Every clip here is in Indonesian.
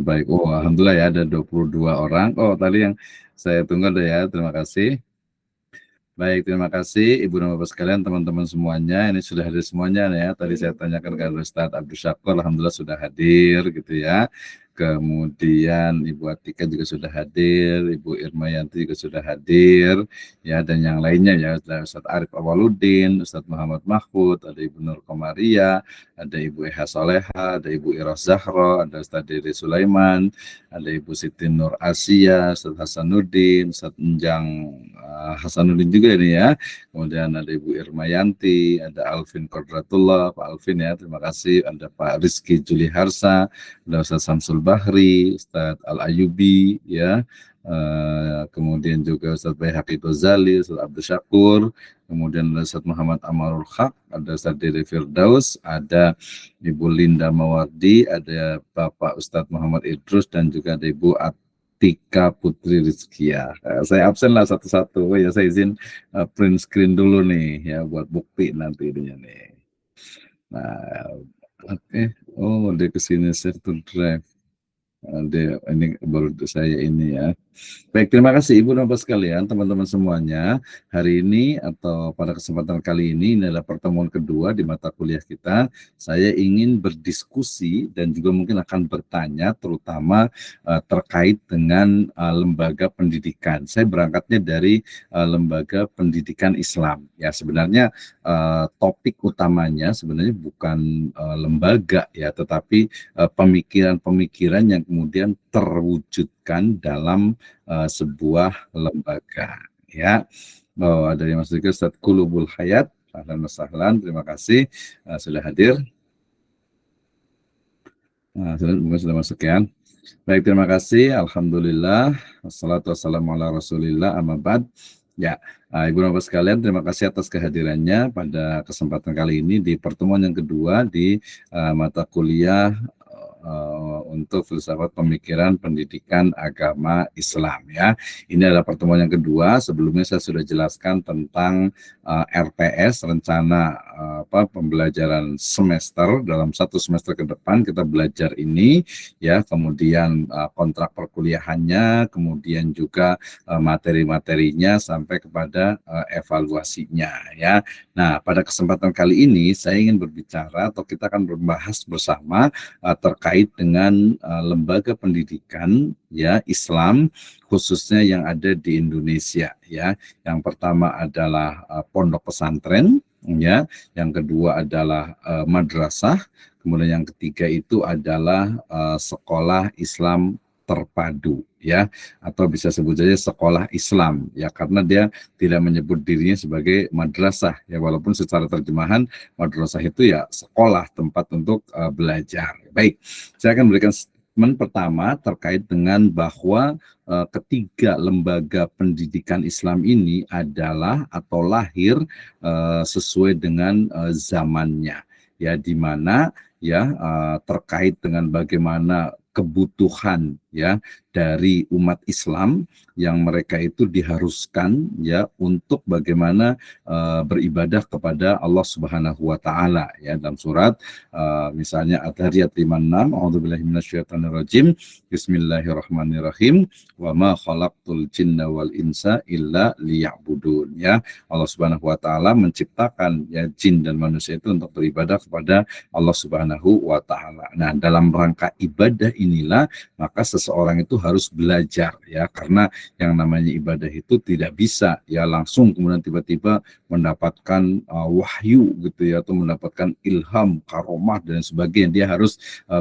baik. Oh, alhamdulillah ya ada 22 orang. Oh, tadi yang saya tunggu ada ya. Terima kasih. Baik, terima kasih Ibu dan Bapak sekalian, teman-teman semuanya. Ini sudah hadir semuanya ya. Tadi saya tanyakan ke Ustadz Abdul Syakur, alhamdulillah sudah hadir gitu ya. Kemudian Ibu Atika juga sudah hadir, Ibu Irmayanti juga sudah hadir, ya, dan yang lainnya ya, ada Ustadz Arif Awaludin, Ustadz Muhammad Mahfud, ada Ibu Nur Komaria, ada Ibu Eha Soleha, ada Ibu Iros Zahro, ada Ustadz Diri Sulaiman, ada Ibu Siti Nur Asia, Ustadz Hasanuddin, Ustadz Enjang Hasanuddin juga ini ya. Kemudian ada Ibu Irmayanti, ada Alvin Kodratullah, Pak Alvin ya, terima kasih. Ada Pak Rizky Juli Harsa, ada Ustadz Samsul Bahri, Ustadz Al-Ayubi ya. Kemudian juga Ustadz Baihaqi Ghazali, Ustadz Abdul Syakur, kemudian ada Ustadz Muhammad Amarul Haq, ada Ustadz Dede Firdaus, ada Ibu Linda Mawardi, ada Bapak Ustadz Muhammad Idrus, dan juga ada Ibu Tika Putri Rizkia. Saya absen lah satu-satu. Oh ya, saya izin print screen dulu nih ya buat bukti nanti ininya nih. Nah, oke. Oh, dia kesini save to drive. Ini baru saya ini ya. Baik, terima kasih Ibu dan Bapak sekalian, teman-teman semuanya. Hari ini atau pada kesempatan kali ini adalah pertemuan kedua di mata kuliah kita. Saya ingin berdiskusi dan juga mungkin akan bertanya terutama terkait dengan lembaga pendidikan. Saya berangkatnya dari lembaga pendidikan Islam. Ya, sebenarnya topik utamanya sebenarnya bukan lembaga ya, tetapi pemikiran-pemikiran yang kemudian terwujudkan dalam sebuah lembaga ya. Oh, ada yang masuk ke Ustaz Qulubul Hayat, ahlan wa sahlan, terima kasih sudah hadir. Sudah masuk ya. Baik, terima kasih. Alhamdulillah. Wassalatu wassalamu ala Rasulillah, amma ba'd. Ya, Ibu dan Bapak sekalian, terima kasih atas kehadirannya pada kesempatan kali ini di pertemuan yang kedua di mata kuliah untuk filsafat pemikiran pendidikan agama Islam ya. Ini adalah pertemuan yang kedua. Sebelumnya saya sudah jelaskan tentang RPS, rencana pembelajaran semester. Dalam satu semester ke depan kita belajar ini ya, kemudian kontrak perkuliahannya, kemudian juga materi-materinya sampai kepada evaluasinya ya. Nah, pada kesempatan kali ini saya ingin berbicara atau kita akan membahas bersama terkait dengan lembaga pendidikan ya Islam khususnya yang ada di Indonesia ya. Yang pertama adalah pondok pesantren ya, yang kedua adalah madrasah, kemudian yang ketiga itu adalah sekolah Islam terpadu ya, atau bisa sebut saja sekolah Islam ya, karena dia tidak menyebut dirinya sebagai madrasah ya, walaupun secara terjemahan madrasah itu ya sekolah tempat untuk belajar. Baik, saya akan berikan statement pertama terkait dengan bahwa ketiga lembaga pendidikan Islam ini adalah atau lahir sesuai dengan zamannya ya, di mana ya terkait dengan bagaimana kebutuhan ya dari umat Islam yang mereka itu diharuskan ya untuk bagaimana beribadah kepada Allah Subhanahu wa taala ya, dalam surat misalnya Ad-Dhariyat 56, a'udzubillahi minasyaitonirrajim, bismillahirrahmanirrahim, wa ma khalaqtul jinna wal insa illa liya'budun ya. Allah Subhanahu wa taala menciptakan ya jin dan manusia itu untuk beribadah kepada Allah Subhanahu wa taala. Nah, dalam rangka ibadah inilah maka seseorang itu harus belajar ya, karena yang namanya ibadah itu tidak bisa ya langsung kemudian tiba-tiba mendapatkan wahyu gitu ya, atau mendapatkan ilham, karomah dan sebagainya. Dia harus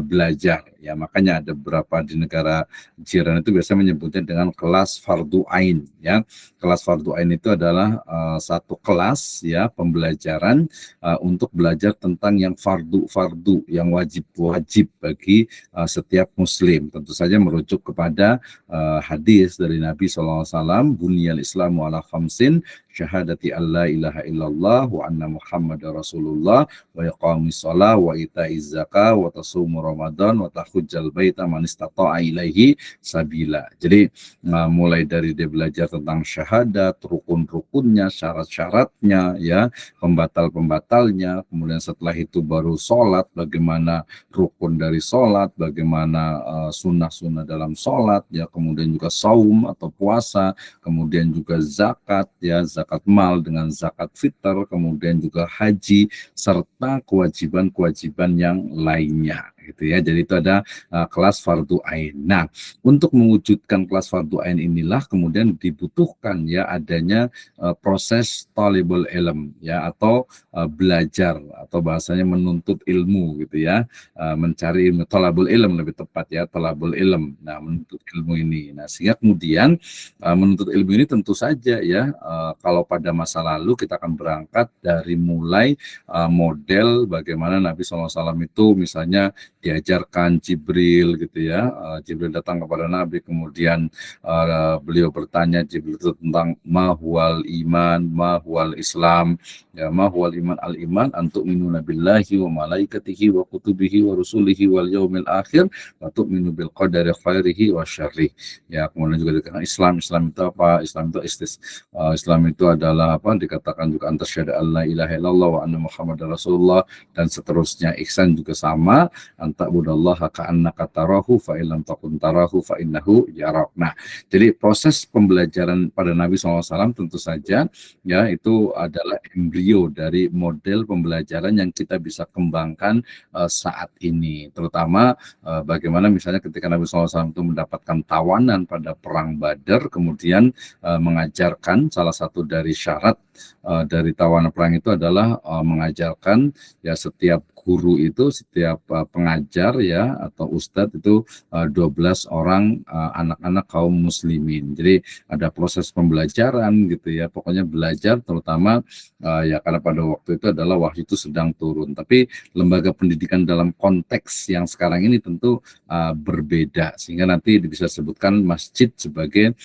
belajar ya. Makanya ada beberapa di negara jiran itu biasa menyebutnya dengan kelas fardu ain ya. Kelas fardu ain itu adalah satu kelas ya pembelajaran untuk belajar tentang yang fardu-fardu, yang wajib-wajib bagi setiap muslim. Tentu saja merujuk kepada hadis dari Nabi SAW, bunyal islamu ala khamsin, syahadati alla ilaha illallah wa anna muhammadar rasulullah wa iqamis shalah wa itaiz zakah wa tasum ramadan wa tahujjal baita man istata'a ilaihi sabila. Jadi mulai dari dia belajar tentang syahadat, rukun-rukunnya, syarat-syaratnya, ya, pembatal-pembatalnya, kemudian setelah itu baru sholat, bagaimana rukun dari sholat, bagaimana sunnah-sunnah dalam sholat, ya, kemudian juga saum atau puasa, kemudian juga zakat, ya, zakat mal dengan zakat fitr, kemudian juga haji, serta kewajiban-kewajiban yang lainnya, gitu ya. Jadi itu ada kelas fardu ain. Nah, untuk mewujudkan kelas fardu ain inilah kemudian dibutuhkan, ya, adanya proses talibul ilm, ya, atau belajar, atau bahasanya menuntut ilmu, gitu ya, mencari ilmu, talabul ilm lebih tepat, ya, talabul ilm. Nah, menuntut ilmu ini. Nah, sehingga kemudian menuntut ilmu ini tentu saja, ya, kalau pada masa lalu kita akan berangkat dari mulai model bagaimana Nabi SAW itu misalnya diajarkan Jibril, gitu ya, Jibril datang kepada Nabi, kemudian beliau bertanya Jibril itu tentang mahwal iman, mahwal Islam, ya, mahwal iman, al iman antuk minu nabillahi wa malaikatihi wa kutubihi wa rusulihi wal yaumil akhir wa tu'minu bil qadari khairihi wa syarrih. Ya, kemudian juga dikatakan Islam itu apa? Islam itu adalah apa? Dikatakan juga antasyhadu alla ilaha illallah wa anna muhammadar rasulullah, dan seterusnya. Ihsan juga sama, anta'budallaha ka'annaka tarahu fa illam takun tarahu fa innahu yarak. Nah, jadi proses pembelajaran pada Nabi SAW tentu saja, ya, itu adalah embrio dari model pembelajaran yang kita bisa kembangkan saat ini, terutama bagaimana misalnya ketika Nabi SAW itu mendapatkan tawanan pada perang Badar, kemudian mengajarkan salah satu dari syarat dari tawanan perang itu adalah mengajarkan, ya, setiap guru itu, setiap pengajar, ya, atau ustadz itu 12 orang anak-anak kaum muslimin. Jadi ada proses pembelajaran, gitu ya, pokoknya belajar, terutama ya, karena pada waktu itu adalah wahyu itu sedang turun. Tapi lembaga pendidikan dalam konteks yang sekarang ini tentu berbeda, sehingga nanti bisa sebutkan masjid sebagai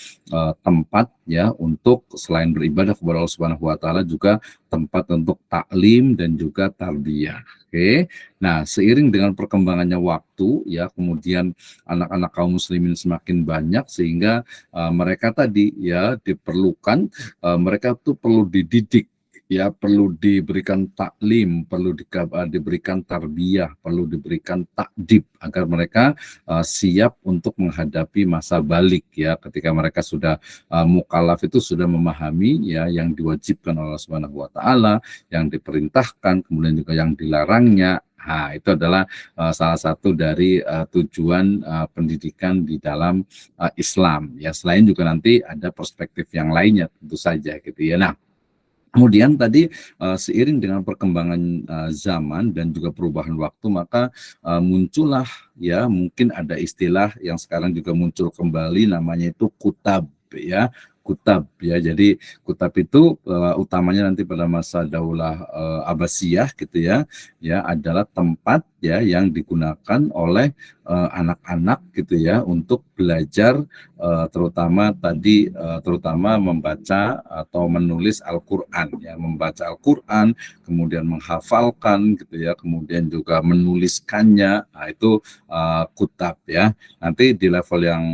tempat, ya, untuk selain beribadah kepada Allah Subhanahu wa taala juga tempat untuk taklim dan juga tarbiyah. Oke. Nah, seiring dengan perkembangannya waktu, ya, kemudian anak-anak kaum muslimin semakin banyak, sehingga mereka tadi, ya, diperlukan, mereka tuh perlu dididik, ya, perlu diberikan taklim, perlu diberikan tarbiyah, perlu diberikan takdib agar mereka siap untuk menghadapi masa balik, ya, ketika mereka sudah mukallaf, itu sudah memahami, ya, yang diwajibkan oleh Allah Subhanahu wa taala, yang diperintahkan, kemudian juga yang dilarangnya. Nah, itu adalah salah satu dari tujuan pendidikan di dalam Islam, ya. Selain juga nanti ada perspektif yang lainnya tentu saja, gitu ya. Nah, kemudian tadi seiring dengan perkembangan zaman dan juga perubahan waktu, maka muncullah, ya, mungkin ada istilah yang sekarang juga muncul kembali, namanya itu kutab, ya, kutab, ya. Jadi kutab itu utamanya nanti pada masa Daulah Abbasiyah, gitu ya, ya, adalah tempat, ya, yang digunakan oleh anak-anak, gitu ya, untuk belajar terutama membaca atau menulis Al-Qur'an, ya, membaca Al-Qur'an, kemudian menghafalkan, gitu ya, kemudian juga menuliskannya. Nah, itu kutab, ya. Nanti di level yang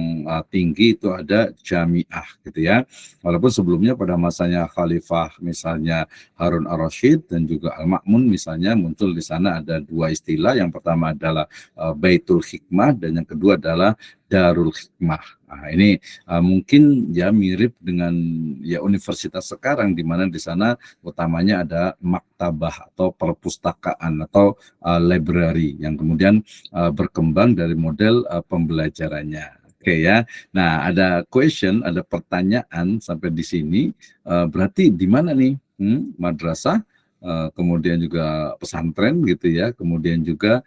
tinggi itu ada jamiah, gitu ya. Walaupun sebelumnya pada masanya Khalifah misalnya Harun ar-Rasyid dan juga Al-Ma'mun misalnya, muncul di sana ada dua istilah. Yang pertama adalah Baitul Hikmah, dan yang kedua adalah Darul Hikmah. Nah, ini mungkin, ya, mirip dengan, ya, universitas sekarang, di mana di sana utamanya ada maktabah atau perpustakaan atau library yang kemudian berkembang dari model pembelajarannya. Oke, ya. Nah, ada pertanyaan sampai di sini. Berarti di mana nih? Madrasah, kemudian juga pesantren, gitu ya, kemudian juga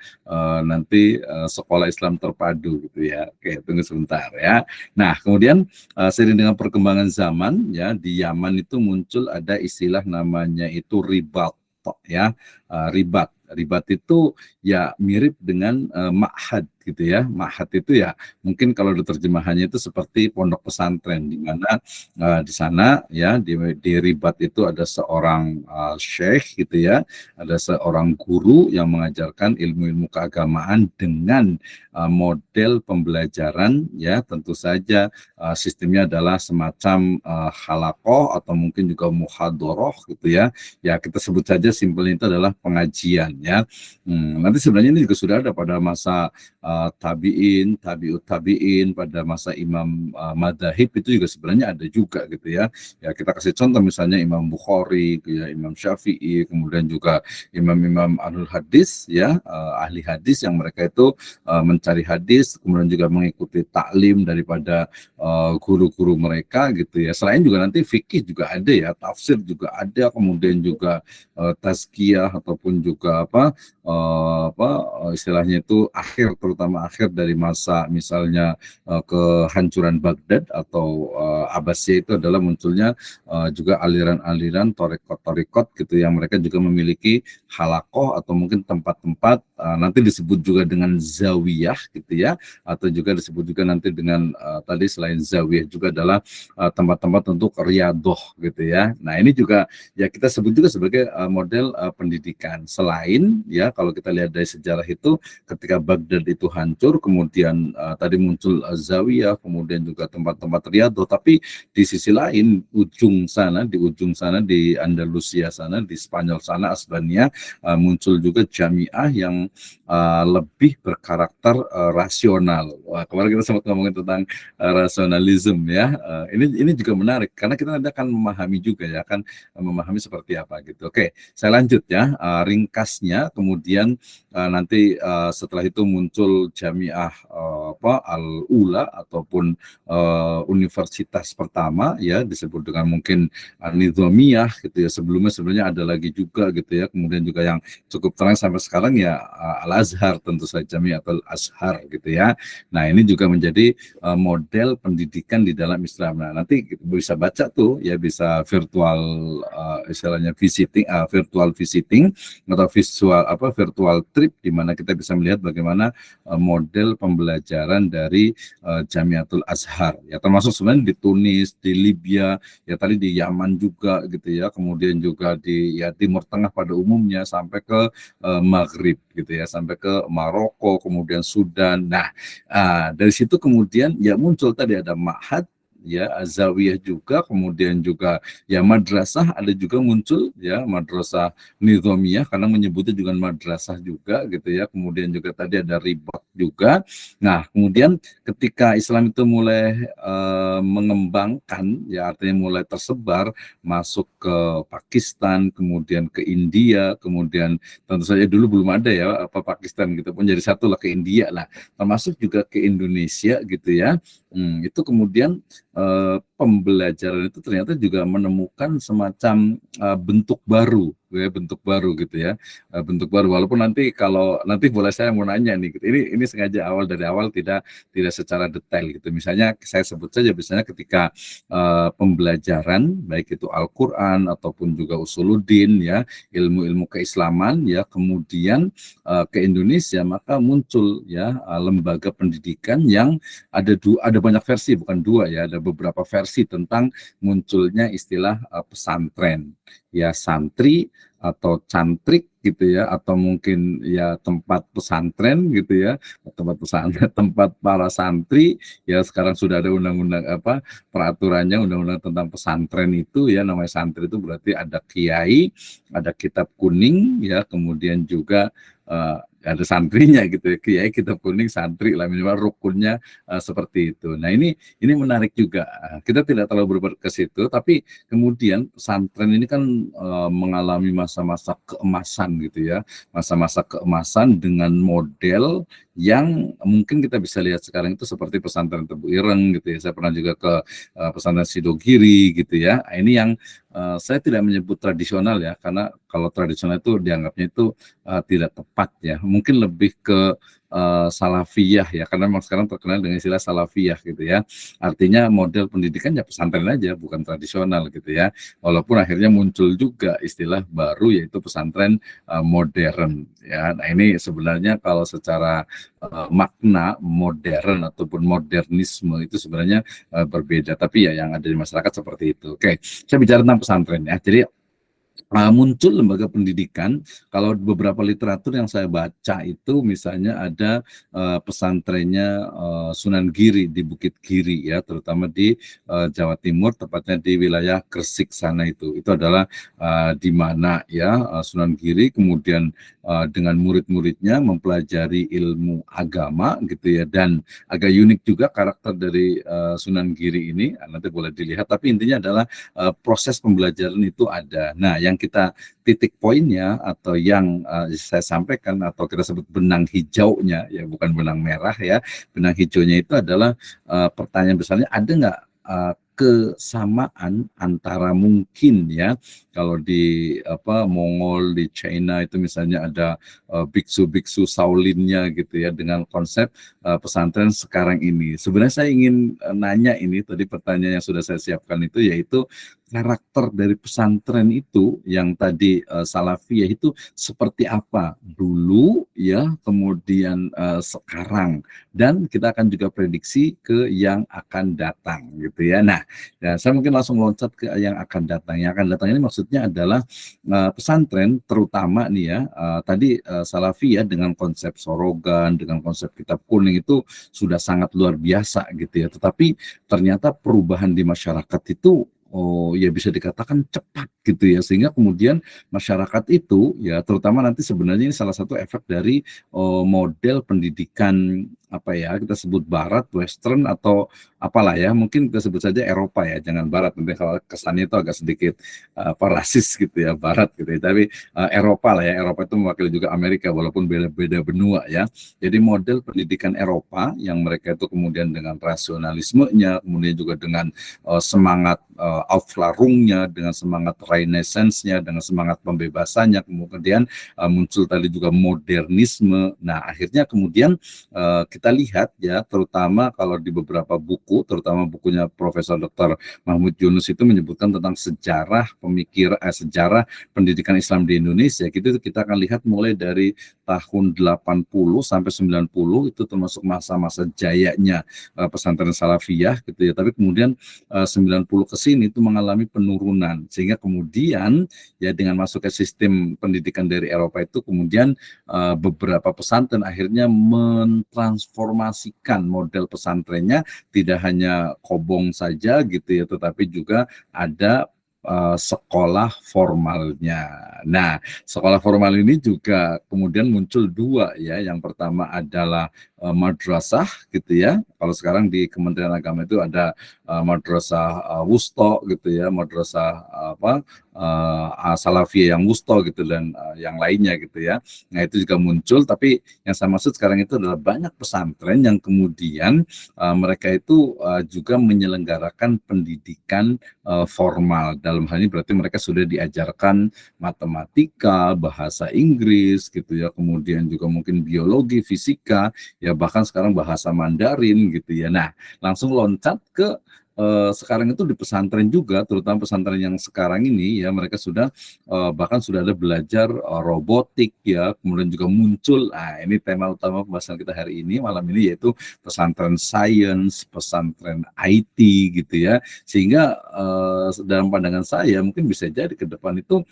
nanti sekolah Islam terpadu, gitu ya. Oke, tunggu sebentar, ya. Nah, kemudian seiring dengan perkembangan zaman, ya, di Yaman itu muncul ada istilah namanya itu ribat, ya, ribat itu, ya, mirip dengan ma'had, gitu ya. Ma'had itu ya mungkin kalau diterjemahannya itu seperti pondok pesantren, di mana di sana ya di Ribat itu ada seorang syekh gitu ya, ada seorang guru yang mengajarkan ilmu-ilmu keagamaan dengan model pembelajaran ya, tentu saja sistemnya adalah semacam halaqah atau mungkin juga muhadharah gitu ya. Ya kita sebut saja simpelnya itu adalah pengajian ya. Nanti sebenarnya ini juga sudah ada pada masa tabi'in, tabi'ut tabi'in, pada masa imam madzhab itu juga sebenarnya ada juga gitu ya. Ya kita kasih contoh misalnya Imam Bukhari, ya, Imam Syafi'i, kemudian juga imam-imam ahlul hadis ya, ahli hadis yang mereka itu mencari hadis, kemudian juga mengikuti taklim daripada guru-guru mereka gitu ya. Selain juga nanti fikih juga ada ya, tafsir juga ada, kemudian juga tazkiyah ataupun juga istilahnya itu akhir, terutama akhir dari masa misalnya kehancuran Baghdad atau Abbasiyah, itu adalah munculnya juga aliran-aliran torikot-torikot gitu yang mereka juga memiliki halakoh atau mungkin tempat-tempat nanti disebut juga dengan zawiyah gitu ya, atau juga disebut juga nanti dengan tadi selain zawiyah juga adalah tempat-tempat untuk riyadoh gitu ya. Nah ini juga ya kita sebut juga sebagai model pendidikan. Selain ya kalau kita lihat dari sejarah itu, ketika Baghdad itu hancur, kemudian tadi muncul zawiyah, kemudian juga tempat-tempat riyadoh, tapi di sisi lain di ujung sana di Andalusia sana, di Spanyol sana, Asbania, muncul juga jamiah yang lebih berkarakter rasional. Wah, kemarin kita sempat ngomongin tentang rasionalisme ya. Ini juga menarik karena kita nanti akan memahami juga ya, akan memahami seperti apa gitu. Oke, saya lanjut ya. Ringkasnya kemudian nanti setelah itu muncul jamiah Al-Ula ataupun universitas pertama ya, disebut dengan mungkin Nizamiyah gitu ya. Sebenarnya ada lagi juga gitu ya. Kemudian juga yang cukup terang sampai sekarang ya Al-Azhar, tentu saja Jamiatul Azhar gitu ya. Nah, ini juga menjadi model pendidikan di dalam Islam. Nah, nanti bisa baca tuh ya, bisa virtual istilahnya virtual visiting atau virtual trip, di mana kita bisa melihat bagaimana model pembelajaran dari Jamiatul Azhar ya, termasuk sebenarnya di Tunis, di Libya, ya tadi di Yaman juga gitu ya, kemudian juga di ya Timur Tengah pada umumnya sampai ke Maghrib gitu ya, sampai ke Maroko, kemudian Sudan. Nah, dari situ kemudian ya muncul tadi ada ma'had ya, zawiyah juga, kemudian juga ya madrasah ada juga muncul ya, madrasah nizamiyah karena menyebutnya juga madrasah juga gitu ya, kemudian juga tadi ada ribat juga. Nah kemudian ketika Islam itu mulai mengembangkan ya, artinya mulai tersebar masuk ke Pakistan, kemudian ke India, kemudian tentu saja dulu belum ada ya Pakistan gitu pun, jadi satu lah ke India lah, termasuk juga ke Indonesia gitu ya. Itu kemudian pembelajaran itu ternyata juga menemukan semacam bentuk baru gitu ya, bentuk baru. Walaupun nanti kalau nanti boleh saya mau nanya nih gitu. Ini sengaja dari awal tidak secara detail gitu. Misalnya saya sebut saja misalnya ketika pembelajaran baik itu Al-Qur'an ataupun juga Usuluddin ya, ilmu-ilmu keislaman ya, kemudian ke Indonesia, maka muncul ya lembaga pendidikan yang ada banyak versi, bukan dua ya, ada beberapa versi tentang munculnya istilah pesantren ya, santri atau cantrik gitu ya, atau mungkin ya tempat pesantren gitu ya, tempat pesantren, tempat para santri ya. Sekarang sudah ada undang-undang peraturannya, undang-undang tentang pesantren itu ya, namanya santri itu berarti ada kiai, ada kitab kuning ya, kemudian juga ada santrinya gitu ya, kiai, kitab kuning, santri lah, minimal rukunnya seperti itu. Nah ini menarik juga. Kita tidak terlalu berber ke situ, tapi kemudian pesantren ini kan mengalami masa-masa keemasan gitu ya, masa-masa keemasan dengan model yang mungkin kita bisa lihat sekarang itu seperti pesantren Tebu Ireng gitu ya. Saya pernah juga ke pesantren Sidogiri gitu ya. Ini yang saya tidak menyebut tradisional ya, karena kalau tradisional itu dianggapnya itu tidak tepat ya. Mungkin lebih ke salafiyah ya, karena memang sekarang terkenal dengan istilah salafiyah gitu ya. Artinya model pendidikan ya pesantren aja, bukan tradisional gitu ya. Walaupun akhirnya muncul juga istilah baru yaitu pesantren modern ya. Nah, ini sebenarnya kalau secara makna modern ataupun modernisme itu sebenarnya berbeda, tapi ya yang ada di masyarakat seperti itu. Oke, saya bicara tentang pesantren ya. Jadi muncul lembaga pendidikan. Kalau beberapa literatur yang saya baca itu misalnya ada pesantrennya Sunan Giri di Bukit Giri ya, terutama di Jawa Timur, tepatnya di wilayah Gresik sana. Itu adalah di mana ya Sunan Giri kemudian dengan murid-muridnya mempelajari ilmu agama gitu ya, dan agak unik juga karakter dari Sunan Giri ini, nanti boleh dilihat, tapi intinya adalah proses pembelajaran itu ada. Nah, yang kita titik poinnya atau yang saya sampaikan atau kita sebut benang hijaunya ya, bukan benang merah ya, benang hijaunya itu adalah pertanyaan besarnya, ada nggak kesamaan antara mungkin ya, kalau di Mongol, di China itu misalnya ada biksu-biksu Shaolinnya gitu ya, dengan konsep pesantren sekarang ini. Sebenarnya saya ingin nanya ini, tadi pertanyaan yang sudah saya siapkan itu, yaitu karakter dari pesantren itu yang tadi salafiyah itu seperti apa dulu ya, kemudian sekarang, dan kita akan juga prediksi ke yang akan datang gitu ya. Nah, ya, saya mungkin langsung loncat ke yang akan datang. Yang akan datang ini maksudnya adalah pesantren terutama nih ya, tadi salafiyah dengan konsep sorogan, dengan konsep kitab kuning itu sudah sangat luar biasa gitu ya. Tetapi ternyata perubahan di masyarakat itu ya bisa dikatakan cepat gitu ya, sehingga kemudian masyarakat itu ya, terutama nanti sebenarnya ini salah satu efek dari model pendidikan apa ya, kita sebut barat, western, atau apalah ya, mungkin kita sebut saja Eropa ya, jangan barat, nanti kalau kesannya itu agak sedikit rasis gitu ya, barat gitu ya, tapi Eropa lah ya, Eropa itu mewakili juga Amerika walaupun beda-beda benua ya. Jadi model pendidikan Eropa yang mereka itu kemudian dengan rasionalismenya, kemudian juga dengan semangat Aufklärungnya, dengan semangat Renaissance-nya, dengan semangat pembebasannya, kemudian muncul tadi juga modernisme. Nah, akhirnya kemudian kita lihat ya, terutama kalau di beberapa buku, terutama bukunya Profesor Dr. Mahmud Yunus itu menyebutkan tentang sejarah sejarah pendidikan Islam di Indonesia gitu, kita akan lihat mulai dari tahun 80 sampai 90 itu termasuk masa-masa jayanya pesantren salafiyah gitu ya. Tapi kemudian 90 ke sini itu mengalami penurunan, sehingga kemudian ya dengan masuk ke sistem pendidikan dari Eropa itu kemudian beberapa pesantren akhirnya transformasikan model pesantrennya, tidak hanya kobong saja gitu ya, tetapi juga ada sekolah formalnya. Nah, sekolah formal ini juga kemudian muncul dua ya. Yang pertama adalah madrasah gitu ya. Kalau sekarang di Kementerian Agama itu ada madrasah wusto gitu ya, madrasah salafiyah yang wusto gitu, dan yang lainnya gitu ya. Nah, itu juga muncul, tapi yang saya maksud sekarang itu adalah banyak pesantren yang kemudian mereka itu juga menyelenggarakan pendidikan formal. Dalam hal ini berarti mereka sudah diajarkan matematika, bahasa Inggris gitu ya, kemudian juga mungkin biologi, fisika, ya bahkan sekarang bahasa Mandarin gitu ya. Nah, langsung loncat ke sekarang itu di pesantren juga, terutama pesantren yang sekarang ini ya, mereka sudah bahkan sudah ada belajar robotik ya, kemudian juga muncul, ini tema utama pembahasan kita hari ini malam ini, yaitu pesantren science, pesantren IT gitu ya. Sehingga dalam pandangan saya mungkin bisa jadi ke depan itu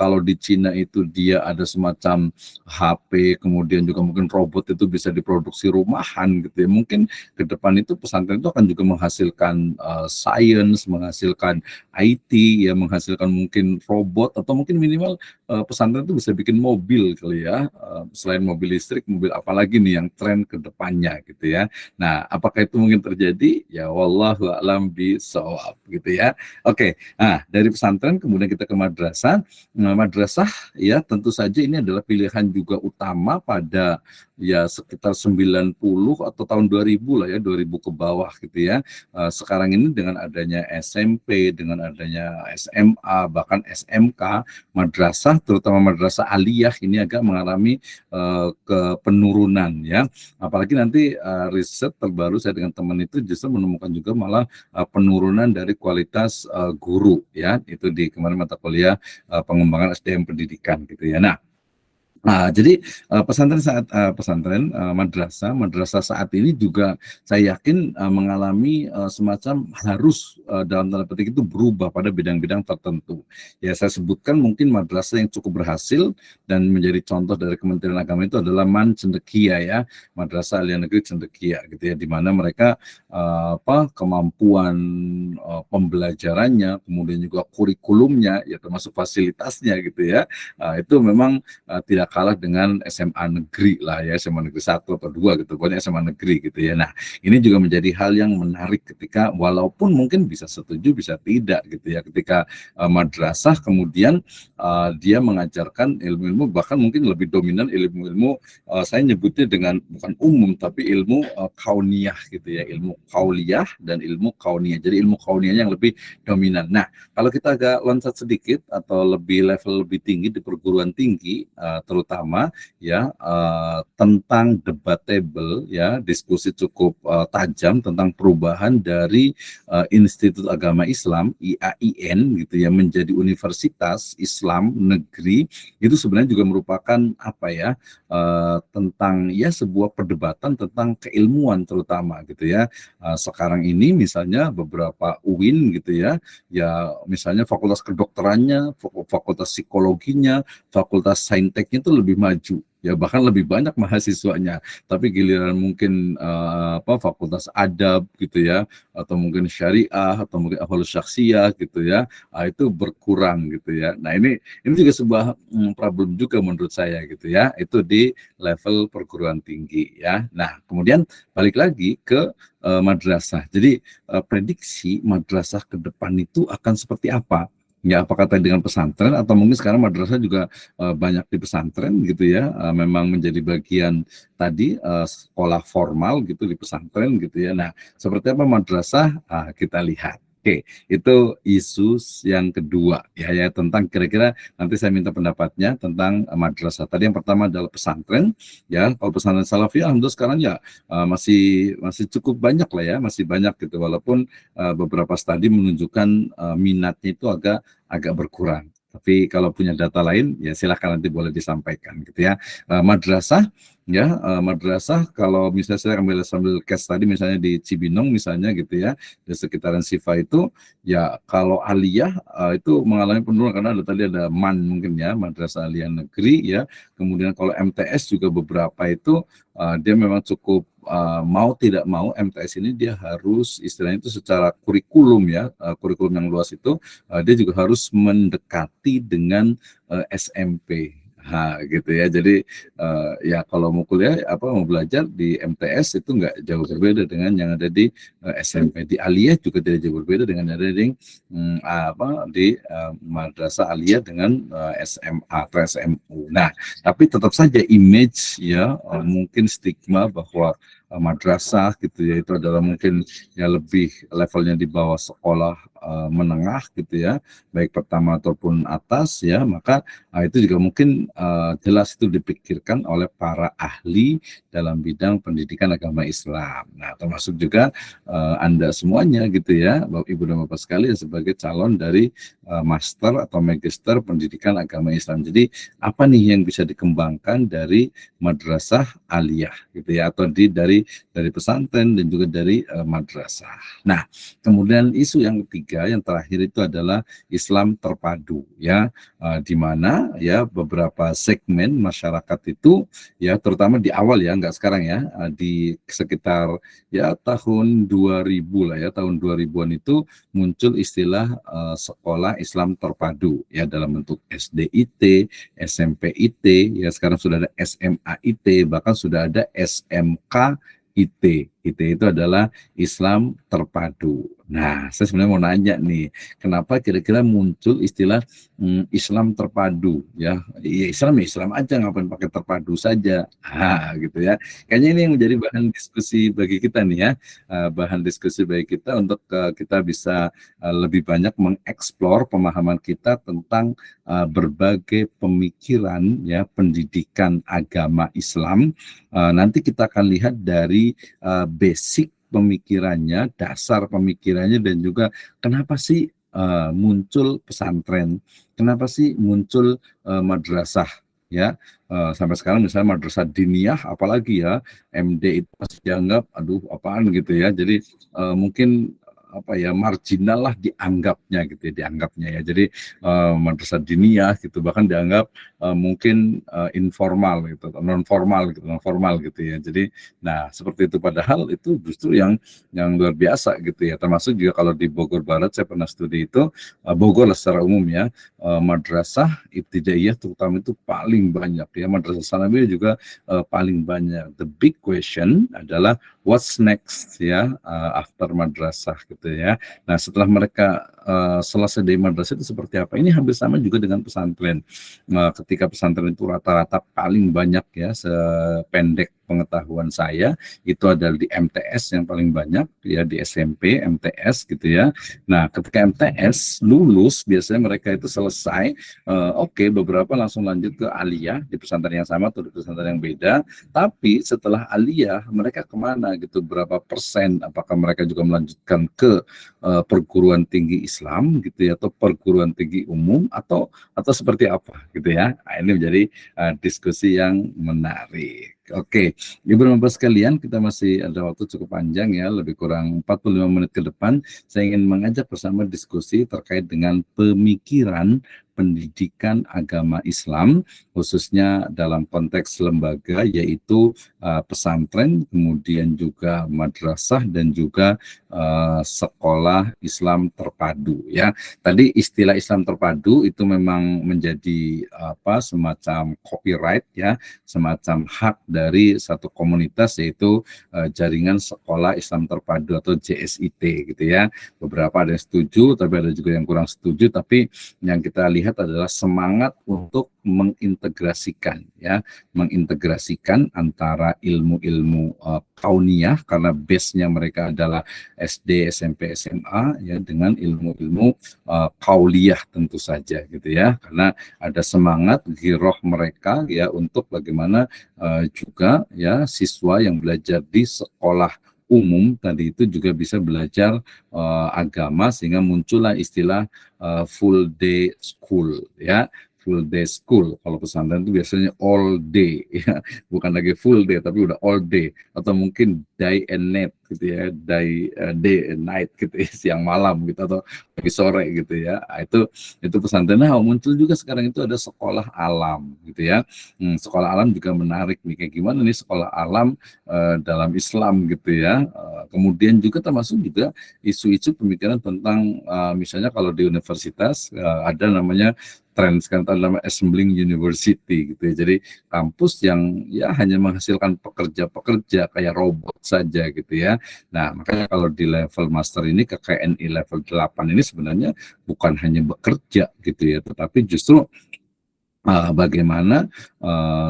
kalau di Cina itu dia ada semacam HP, kemudian juga mungkin robot itu bisa diproduksi rumahan gitu ya, mungkin ke depan itu pesantren itu akan juga menghasilkan science, menghasilkan IT, ya menghasilkan mungkin robot, atau mungkin minimal pesantren itu bisa bikin mobil kali ya, selain mobil listrik, mobil apalagi nih yang tren ke depannya gitu ya. Nah, apakah itu mungkin terjadi? Ya wallahu a'lam bishawab gitu ya. Oke, nah dari pesantren kemudian kita ke madrasah. Nah, madrasah ya tentu saja ini adalah pilihan juga utama pada ya sekitar 90 atau tahun 2000 lah ya, 2000 ke bawah gitu ya. Sekarang ini dengan adanya SMP, dengan adanya SMA, bahkan SMK, madrasah madrasah, terutama madrasah aliyah ini agak mengalami penurunan ya. Apalagi nanti riset terbaru saya dengan teman itu justru menemukan juga malah penurunan dari kualitas guru ya, itu di kemarin mata kuliah pengembangan SDM pendidikan gitu ya. Jadi pesantren madrasah saat ini juga saya yakin mengalami semacam harus dalam tanda petik itu berubah pada bidang-bidang tertentu. Ya saya sebutkan mungkin madrasah yang cukup berhasil dan menjadi contoh dari Kementerian Agama itu adalah MAN Cendekia ya, Madrasah Aliyah Negeri Cendekia gitu ya, di mana mereka kemampuan pembelajarannya, kemudian juga kurikulumnya ya termasuk fasilitasnya gitu ya, itu memang tidak kalah dengan SMA negeri lah ya, SMA negeri 1 atau 2 gitu, pokoknya SMA negeri gitu ya. Nah, ini juga menjadi hal yang menarik ketika walaupun mungkin bisa setuju bisa tidak gitu ya, ketika madrasah kemudian dia mengajarkan ilmu-ilmu bahkan mungkin lebih dominan ilmu-ilmu saya nyebutnya dengan bukan umum tapi ilmu kauniyah gitu ya, ilmu kauliyah dan ilmu kauniyah. Jadi ilmu kauniyah yang lebih dominan. Nah, kalau kita agak loncat sedikit atau lebih level lebih tinggi di perguruan tinggi terutama ya tentang debatable ya, diskusi cukup tajam tentang perubahan dari Institut Agama Islam IAIN gitu ya menjadi Universitas Islam Negeri, itu sebenarnya juga merupakan apa ya, tentang ya sebuah perdebatan tentang keilmuan terutama gitu ya. Sekarang ini misalnya beberapa UIN gitu ya, ya misalnya fakultas kedokterannya, fakultas psikologinya, fakultas sainteknya itu lebih maju ya, bahkan lebih banyak mahasiswanya, tapi giliran mungkin fakultas adab gitu ya, atau mungkin syariah atau mungkin ahwalus syakhsiyah gitu ya, itu berkurang gitu ya. Nah ini juga sebuah problem juga menurut saya gitu ya, itu di level perguruan tinggi ya. Nah kemudian balik lagi ke madrasah. Jadi prediksi madrasah ke depan itu akan seperti apa? Ya, apakah tadi dengan pesantren atau mungkin sekarang madrasah juga banyak di pesantren gitu ya, memang menjadi bagian tadi sekolah formal gitu di pesantren gitu ya. Nah, seperti apa madrasah? Kita lihat. Oke, itu isu yang kedua ya tentang kira-kira nanti saya minta pendapatnya tentang madrasah. Tadi yang pertama adalah pesantren ya. Kalau pesantren salafi alhamdulillah sekarang ya masih cukup banyak lah ya, masih banyak gitu walaupun beberapa studi menunjukkan minatnya itu agak berkurang. Tapi kalau punya data lain ya silakan nanti boleh disampaikan gitu ya. Madrasah ya, madrasah kalau misalnya saya ambil sambil case tadi misalnya di Cibinong misalnya gitu ya, di sekitaran Sifa itu ya kalau aliyah itu mengalami penurunan karena tadi ada MAN mungkin ya, Madrasah Aliyah Negeri ya. Kemudian kalau MTS juga beberapa itu dia memang cukup mau tidak mau MTS ini dia harus istilahnya itu secara kurikulum ya, kurikulum yang luas itu dia juga harus mendekati dengan SMP. Gitu ya. Jadi ya kalau mau kuliah mau belajar di MTS itu nggak jauh berbeda dengan yang ada di SMP. Di Aliyah juga tidak jauh berbeda dengan yang ada di di Madrasah Aliyah dengan SMA atau SMU. Nah, tapi tetap saja image ya mungkin stigma bahwa madrasah gitu ya itu adalah mungkin ya lebih levelnya di bawah sekolah menengah gitu ya, baik pertama ataupun atas ya, maka itu juga mungkin jelas itu dipikirkan oleh para ahli dalam bidang pendidikan agama Islam. Nah, termasuk juga Anda semuanya gitu ya, Bapak Ibu dan Bapak sekalian sebagai calon dari master atau magister pendidikan agama Islam. Jadi apa nih yang bisa dikembangkan dari madrasah aliyah gitu ya, atau dari pesantren dan juga dari madrasah. Nah, kemudian isu yang ketiga yang terakhir itu adalah Islam terpadu ya, di mana ya beberapa segmen masyarakat itu ya terutama di awal ya, enggak sekarang ya, di sekitar ya tahun 2000 lah ya, tahun 2000-an itu muncul istilah sekolah Islam terpadu ya dalam bentuk SDIT, SMPIT ya, sekarang sudah ada SMAIT, bahkan sudah ada SMKIT ITE itu adalah Islam terpadu. Nah, saya sebenarnya mau nanya nih, kenapa kira-kira muncul istilah Islam terpadu ya? Ya Islam ya Islam aja, ngapain pakai terpadu saja? Gitu ya. Kayaknya ini yang menjadi bahan diskusi bagi kita nih ya, bahan diskusi bagi kita untuk kita bisa lebih banyak mengeksplor pemahaman kita tentang berbagai pemikiran ya pendidikan agama Islam. Nanti kita akan lihat dari basic pemikirannya, dasar pemikirannya, dan juga kenapa sih muncul pesantren, kenapa sih muncul madrasah ya. Sampai sekarang misalnya madrasah diniyah apalagi ya, MD itu masih dianggap aduh apaan gitu ya. Jadi mungkin apa ya marginal lah dianggapnya gitu ya, dianggapnya ya. Jadi madrasah diniyah gitu bahkan dianggap mungkin informal gitu, non formal gitu ya. Jadi nah seperti itu, padahal itu justru yang luar biasa gitu ya. Termasuk juga kalau di Bogor Barat saya pernah studi itu, Bogor lah secara umum ya, madrasah ibtidaiyah terutama itu paling banyak ya, madrasah sanawiyah juga paling banyak. The big question adalah what's next ya, after madrasah gitu ya. Nah setelah mereka selesai dari madrasah itu seperti apa? Ini hampir sama juga dengan pesantren. Ketika pesantren itu rata-rata paling banyak ya, sependek pengetahuan saya itu adalah di MTS yang paling banyak ya, di SMP MTS gitu ya. Nah ketika MTS lulus biasanya mereka itu selesai, oke, beberapa langsung lanjut ke aliyah di pesantren yang sama atau di pesantren yang beda. Tapi setelah aliyah mereka kemana gitu, berapa persen, apakah mereka juga melanjutkan ke perguruan tinggi Islam gitu ya, atau perguruan tinggi umum, atau seperti apa gitu ya. Nah, ini menjadi diskusi yang menarik. Oke, Ibu dan Bapak sekalian, kita masih ada waktu cukup panjang ya, lebih kurang 45 menit ke depan. Saya ingin mengajak bersama diskusi terkait dengan pemikiran pendidikan agama Islam, khususnya dalam konteks lembaga, yaitu pesantren, kemudian juga madrasah, dan juga sekolah Islam terpadu ya. Tadi istilah Islam terpadu itu memang menjadi semacam copyright ya, semacam hak dari satu komunitas, yaitu jaringan sekolah Islam terpadu atau JSIT gitu ya. Beberapa ada yang setuju, tapi ada juga yang kurang setuju. Tapi yang kita lihat adalah semangat untuk mengintegrasikan ya, mengintegrasikan antara ilmu-ilmu kauniyah, karena base-nya mereka adalah SD, SMP, SMA ya, dengan ilmu-ilmu kauliyah tentu saja gitu ya, karena ada semangat giroh mereka ya untuk bagaimana juga ya siswa yang belajar di sekolah umum tadi itu juga bisa belajar agama, sehingga muncullah istilah full day school ya. Full day school, kalau pesantren itu biasanya all day ya, bukan lagi full day tapi udah all day, atau mungkin day and night gitu ya, day and night gitu ya, siang malam gitu atau pagi sore gitu ya. Nah, itu pesantren. Nah muncul juga sekarang itu ada sekolah alam gitu ya. Sekolah alam juga menarik nih, kayak gimana nih sekolah alam dalam Islam gitu ya. Kemudian juga termasuk juga isu-isu pemikiran tentang misalnya kalau di universitas ada namanya tren sekarang adalah assembling university gitu ya. Jadi kampus yang ya hanya menghasilkan pekerja-pekerja kayak robot saja gitu ya. Nah, makanya kalau di level master ini ke KNI level 8 ini sebenarnya bukan hanya bekerja gitu ya, tetapi justru bagaimana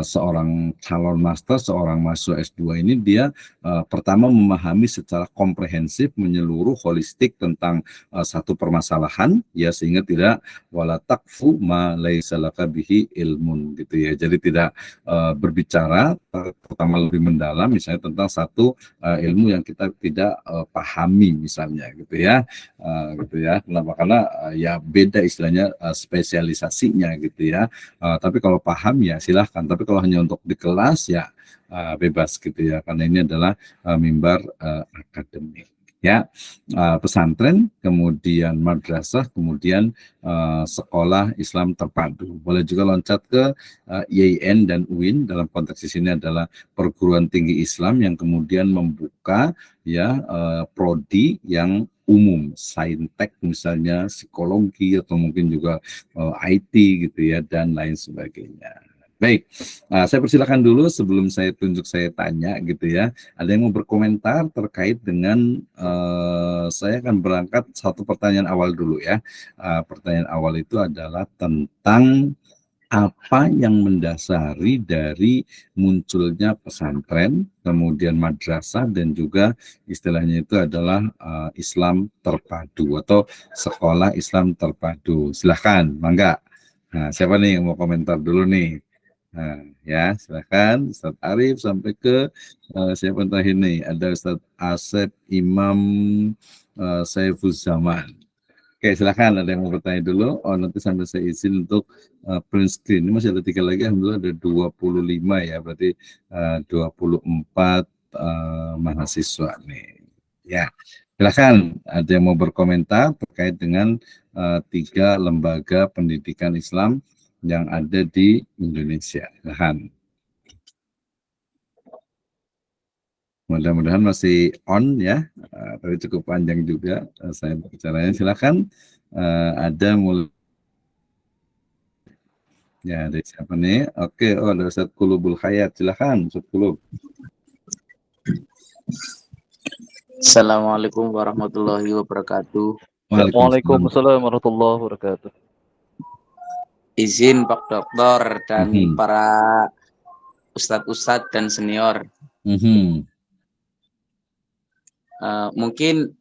seorang calon master, seorang mahasiswa S2 ini dia pertama memahami secara komprehensif, menyeluruh, holistik tentang satu permasalahan ya, sehingga tidak wala takfu ma laisa laka bihi ilmun gitu ya. Jadi tidak berbicara pertama lebih mendalam misalnya tentang satu ilmu yang kita tidak pahami misalnya gitu ya. Gitu ya. Kenapa? Karena ya beda istilahnya spesialisasinya gitu ya. Tapi kalau paham ya silahkan, tapi kalau hanya untuk di kelas ya bebas gitu ya, karena ini adalah mimbar akademik ya. Pesantren, kemudian madrasah, kemudian sekolah Islam terpadu. Boleh juga loncat ke IAIN dan UIN, dalam konteks di sini adalah perguruan tinggi Islam yang kemudian membuka ya prodi yang umum, saintek misalnya, psikologi, atau mungkin juga IT gitu ya, dan lain sebagainya. Baik, saya persilakan dulu sebelum saya tunjuk saya tanya gitu ya. Ada yang mau berkomentar terkait dengan saya akan berangkat satu pertanyaan awal dulu ya. Pertanyaan awal itu adalah tentang apa yang mendasari dari munculnya pesantren, kemudian madrasah dan juga istilahnya itu adalah Islam terpadu atau sekolah Islam terpadu. Silahkan, mangga. Nah, siapa nih yang mau komentar dulu nih? Nah, ya, silakan Ustadz Arif sampai ke siapa terakhir nih? Ada Ustadz Asep Imam Saifuz Zaman. Oke, silakan ada yang mau bertanya dulu. Oh, nanti sambil saya izin untuk print screen. Ini masih ada 3 lagi, alhamdulillah ada 25 ya, berarti 24 mahasiswa nih. Ya, silakan ada yang mau berkomentar terkait dengan 3 lembaga pendidikan Islam yang ada di Indonesia. Silakan. Mudah-mudahan masih on ya, tapi cukup panjang juga saya bicaranya. Silakan ada mulai. Ya, dari siapa nih? Oke, oh ada Ustaz Qulubul Hayat. Silakan, Ustaz Qulub. Assalamualaikum warahmatullahi wabarakatuh. Waalaikumsalam warahmatullahi wabarakatuh. Izin Pak Dokter dan para ustadz-ustadz dan senior. Mungkin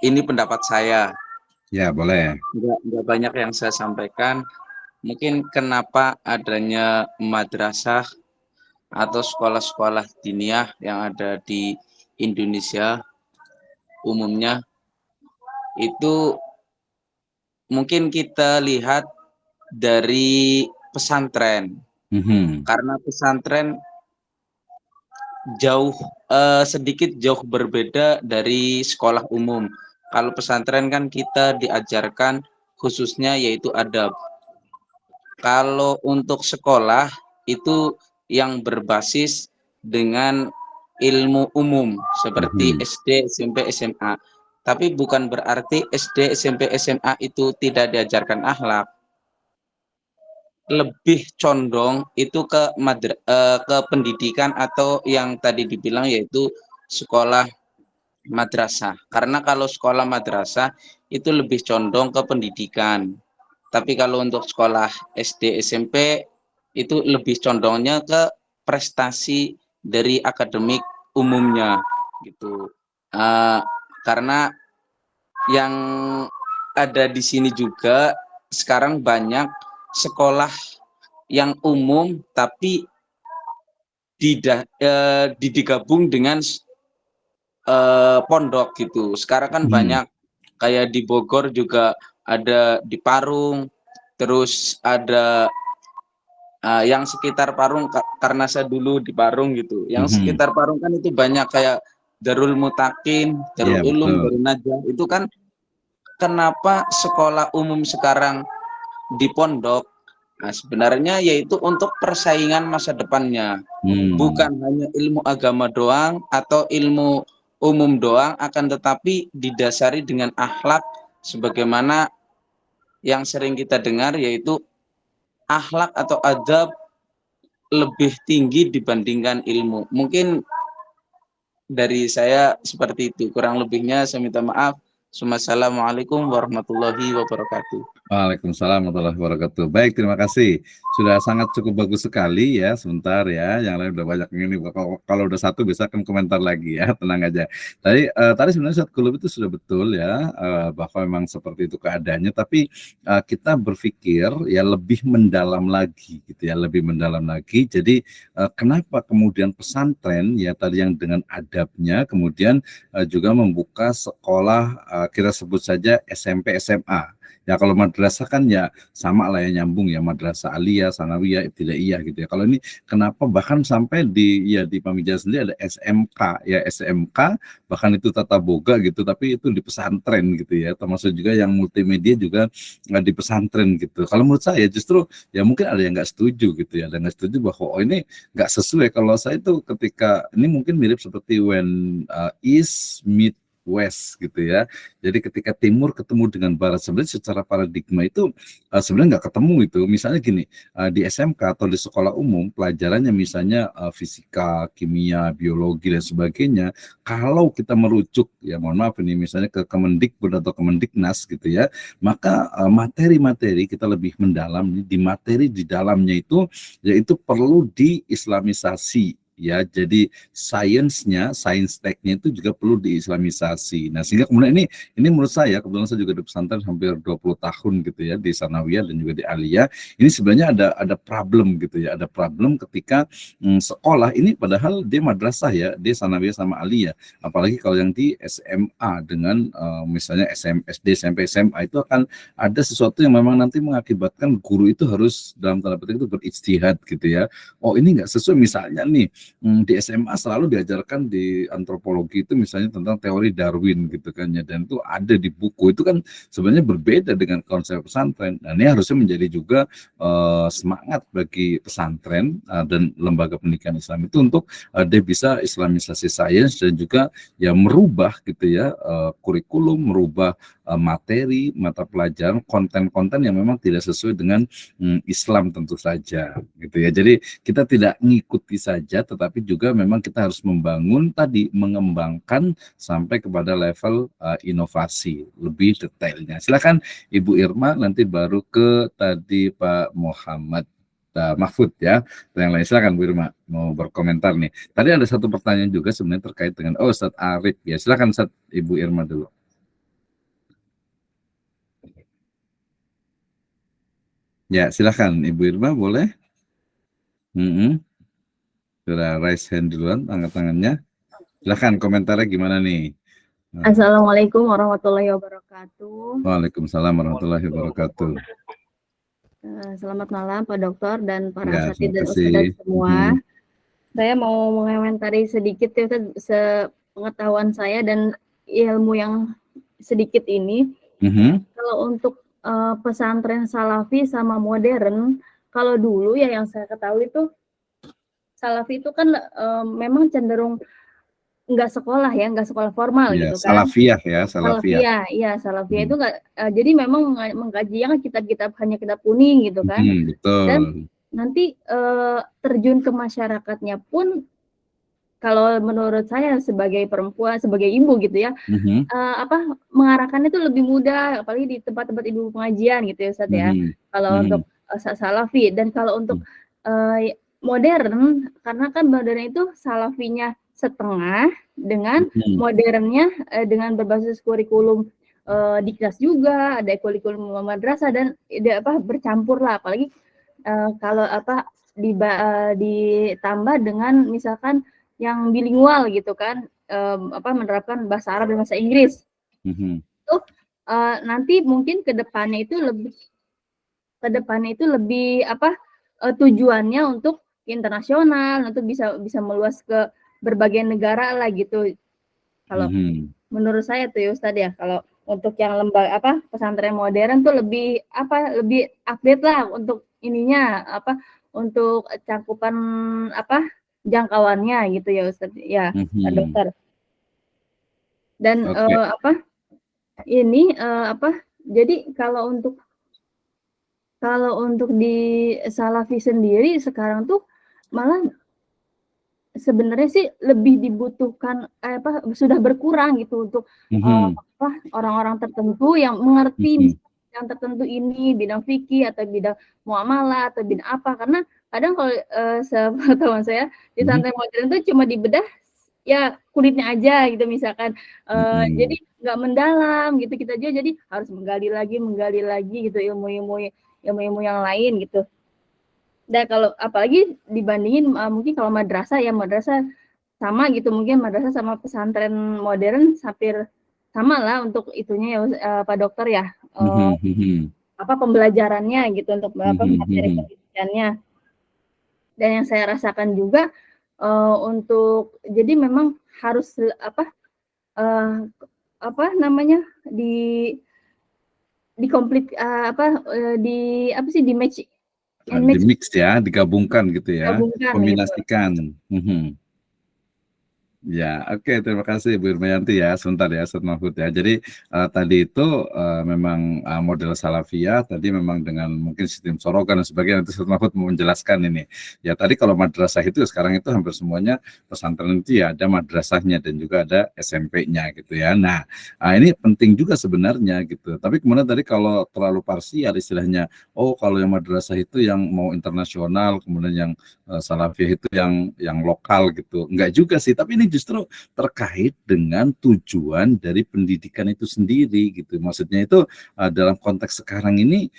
ini pendapat saya. Ya, boleh. Nggak banyak yang saya sampaikan. Mungkin kenapa adanya madrasah atau sekolah-sekolah diniyah yang ada di Indonesia umumnya itu mungkin kita lihat dari pesantren. Karena pesantren sedikit jauh berbeda dari sekolah umum. Kalau pesantren kan kita diajarkan khususnya yaitu adab. Kalau untuk sekolah itu yang berbasis dengan ilmu umum seperti SD, SMP, SMA. Tapi bukan berarti SD, SMP, SMA itu tidak diajarkan akhlak. Lebih condong itu ke pendidikan atau yang tadi dibilang yaitu sekolah madrasah. Karena kalau sekolah madrasah itu lebih condong ke pendidikan. Tapi kalau untuk sekolah SD, SMP itu lebih condongnya ke prestasi dari akademik umumnya gitu. Karena yang ada di sini juga sekarang banyak sekolah yang umum tapi digabung dengan pondok gitu. Sekarang kan banyak kayak di Bogor juga ada di Parung, terus ada yang sekitar Parung karena saya dulu di Parung gitu. Yang sekitar Parung kan itu banyak kayak Darul Mutakin, Darul Ulum, Darul Najah. Itu kan kenapa sekolah umum sekarang di pondok? Nah, sebenarnya yaitu untuk persaingan masa depannya. Bukan hanya ilmu agama doang atau ilmu umum doang, akan tetapi didasari dengan akhlak sebagaimana yang sering kita dengar yaitu akhlak atau adab lebih tinggi dibandingkan ilmu. Mungkin dari saya seperti itu. Kurang lebihnya saya minta maaf. Assalamualaikum warahmatullahi wabarakatuh. Waalaikumsalam warahmatullahi wabarakatuh. Baik, terima kasih. Sudah sangat cukup bagus sekali ya. Sebentar ya, yang lain udah banyak ini. Kalau udah satu bisa kan komentar lagi ya, tenang aja. Tadi sebenarnya Ustadz Qulub itu sudah betul ya, bahwa memang seperti itu keadaannya. Tapi kita berpikir ya lebih mendalam lagi gitu ya, lebih mendalam lagi. Jadi kenapa kemudian pesantren ya tadi yang dengan adabnya, kemudian juga membuka sekolah kita sebut saja SMP SMA. Ya kalau madrasah kan ya sama lah ya, nyambung ya, madrasah aliyah, sanawiyah, ibtidaiyah gitu ya. Kalau ini kenapa bahkan sampai di Pamijaya sendiri ada SMK ya, SMK bahkan itu tata boga gitu, tapi itu di pesantren gitu ya. Termasuk juga yang multimedia juga di pesantren gitu. Kalau menurut saya justru ya mungkin ada yang nggak setuju gitu ya, ada yang nggak setuju bahwa ini nggak sesuai. Kalau saya itu ketika ini mungkin mirip seperti when East meet West gitu ya. Jadi ketika timur ketemu dengan barat, sebenarnya secara paradigma itu sebenarnya nggak ketemu itu. Misalnya gini, di SMK atau di sekolah umum pelajarannya misalnya fisika, kimia, biologi dan sebagainya. Kalau kita merujuk, ya mohon maaf ini misalnya ke Kemendikbud atau Kemendiknas gitu ya, maka materi-materi kita lebih mendalam di materi di dalamnya itu yaitu perlu diislamisasi. Ya, jadi sains teknya itu juga perlu diislamisasi. Nah, sehingga kemudian ini menurut saya, kebetulan saya juga di pesantren hampir 20 tahun gitu ya, di Sanawiyah dan juga di Aliyah. Ini sebenarnya ada problem gitu ya, ada problem ketika sekolah ini padahal dia madrasah ya, dia Sanawiyah sama Aliyah. Apalagi kalau yang di SMA dengan misalnya SD, SMP, SMA itu akan ada sesuatu yang memang nanti mengakibatkan guru itu harus dalam tanda petik itu berijtihad gitu ya. Oh, ini nggak sesuai misalnya nih di SMA selalu diajarkan di antropologi itu misalnya tentang teori Darwin gitu kan ya, dan itu ada di buku itu kan sebenarnya berbeda dengan konsep pesantren. Nah, ini harusnya menjadi juga semangat bagi pesantren dan lembaga pendidikan Islam itu untuk dia bisa islamisasi sains dan juga ya merubah gitu ya kurikulum, merubah materi, mata pelajaran, konten-konten yang memang tidak sesuai dengan Islam tentu saja gitu ya. Jadi kita tidak ngikuti saja, tetapi juga memang kita harus membangun tadi, mengembangkan sampai kepada level inovasi lebih detailnya. Silakan Ibu Irma, nanti baru ke tadi Pak Muhammad Mahfud ya. Yang lain silakan Bu Irma mau berkomentar nih. Tadi ada satu pertanyaan juga sebenarnya terkait dengan Ustadz Arif ya. Silakan Ustadz Ibu Irma dulu. Ya, silakan Ibu Irma boleh. Sudah raise hand duluan, angkat tangannya. Silakan komentarnya gimana nih? Assalamualaikum warahmatullahi wabarakatuh. Waalaikumsalam warahmatullahi wabarakatuh. Selamat malam Pak Dokter dan para Ya, asatidz dan terima ustadzah kasih. semua. Saya mau mengomentari sedikit ya Ustaz, sepengetahuan saya dan ilmu yang sedikit ini. Kalau untuk pesantren salafi sama modern, kalau dulu ya yang saya ketahui itu salafi itu kan memang cenderung nggak sekolah ya, nggak sekolah formal Ya, gitu kan. salafiyah ya, salafiyah. Iya, salafiyah itu nggak, jadi memang mengkajinya kitab-kitab hanya kitab kuning gitu kan. Betul. Dan nanti terjun ke masyarakatnya pun, kalau menurut saya sebagai perempuan, sebagai ibu gitu ya, mengarahkannya itu lebih mudah, apalagi di tempat-tempat ibu pengajian gitu ya Ustaz ya. Kalau untuk salafi, dan kalau untuk modern, karena kan modern itu salafinya setengah dengan modernnya dengan berbasis kurikulum di kelas juga, ada kurikulum madrasah dan bercampur lah, apalagi kalau ditambah dengan misalkan yang bilingual gitu kan, menerapkan bahasa Arab dan bahasa Inggris. Itu nanti mungkin ke depannya itu lebih tujuannya untuk internasional, untuk bisa meluas ke berbagai negara lah gitu. Kalau menurut saya tuh ya Ustadz ya, kalau untuk yang lembaga pesantren modern tuh lebih update lah untuk ininya, untuk cakupan jangkauannya gitu ya Ustadz ya, Pak Dokter. Dan jadi kalau untuk di salafi sendiri sekarang tuh malah sebenarnya sih lebih dibutuhkan sudah berkurang gitu untuk orang-orang tertentu yang mengerti yang tertentu ini, bidang fikih atau bidang muamalah atau bidang apa, karena kadang kalau sepengetahuan saya di pesantren modern itu cuma dibedah ya kulitnya aja gitu misalkan, jadi nggak mendalam gitu, kita aja jadi harus menggali lagi gitu ilmu-ilmu yang lain gitu. Dan kalau apalagi dibandingin mungkin kalau madrasah sama gitu, mungkin madrasah sama pesantren modern hampir sama lah untuk itunya ya Pak Dokter ya, pembelajarannya gitu untuk materi pendidikannya. Dan yang saya rasakan juga untuk jadi memang harus di komplit di match di mix ya, digabungkan gitu ya, kombinasikan. Ya, oke, terima kasih Bu Irmayanti ya. Sebentar ya, Ustaz Mahfud ya. Jadi tadi itu memang model salafiyah tadi memang dengan mungkin sistem sorogan dan sebagainya. Nanti Ustaz Mahfud mau menjelaskan ini. Ya, tadi kalau madrasah itu sekarang itu hampir semuanya pesantren itu ya ada madrasahnya dan juga ada SMP-nya gitu ya. Nah, ini penting juga sebenarnya gitu. Tapi kemudian tadi kalau terlalu parsial istilahnya, oh kalau yang madrasah itu yang mau internasional, kemudian yang salafiyah itu yang lokal gitu. Enggak juga sih, tapi ini justru terkait dengan tujuan dari pendidikan itu sendiri gitu. Maksudnya itu dalam konteks sekarang ini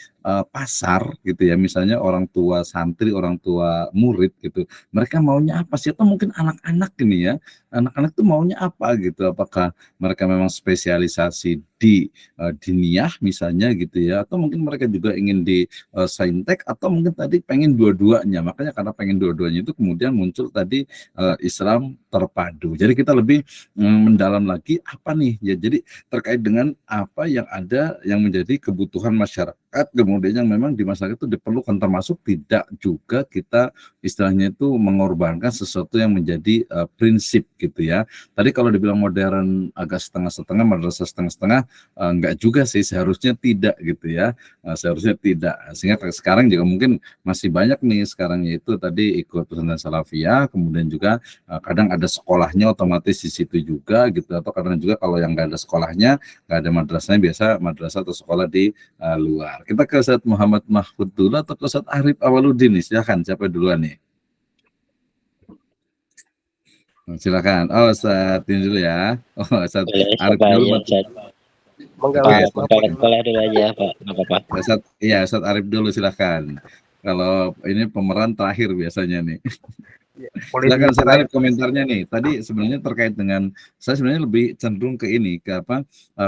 pasar gitu ya, misalnya orang tua santri, orang tua murid gitu. Mereka maunya apa sih? Atau mungkin anak-anak ini ya, anak-anak tuh maunya apa gitu? Apakah mereka memang spesialisasi di diniyah misalnya gitu ya, atau mungkin mereka juga ingin di saintek, atau mungkin tadi pengen dua-duanya. Makanya karena pengen dua-duanya itu kemudian muncul tadi Islam terpadu. Jadi kita lebih mendalam lagi apa nih ya. Jadi terkait dengan apa yang ada yang menjadi kebutuhan masyarakat, kemudian yang memang di masyarakat itu diperlukan, termasuk tidak juga kita istilahnya itu mengorbankan sesuatu yang menjadi prinsip gitu ya. Tadi kalau dibilang modern agak setengah-setengah, madrasah setengah-setengah, enggak juga sih, seharusnya tidak gitu ya. Seharusnya tidak. Sehingga sekarang juga mungkin masih banyak nih sekarang, yaitu tadi ikut pesantren salafiyah, kemudian juga kadang ada sekolahnya otomatis di situ juga gitu, atau kadang juga kalau yang nggak ada sekolahnya, nggak ada madrasahnya, biasa madrasah atau sekolah di luar. Kita ke Ustaz Muhammad Mahfud dulu atau ke Ustaz Arif Awaludin nih, silakan, siapa duluan nih? Silakan. Oh, Ustaz ini dulu ya. Oh, Ustaz Arif dulu. Sekolah dulu aja Pak, nggak apa-apa. Ustaz Arif dulu silakan. Kalau ini pemeran terakhir biasanya nih. Silakan Ustaz Arif komentarnya nih. Tadi sebenarnya terkait dengan, saya sebenarnya lebih cenderung ke ini, ke apa?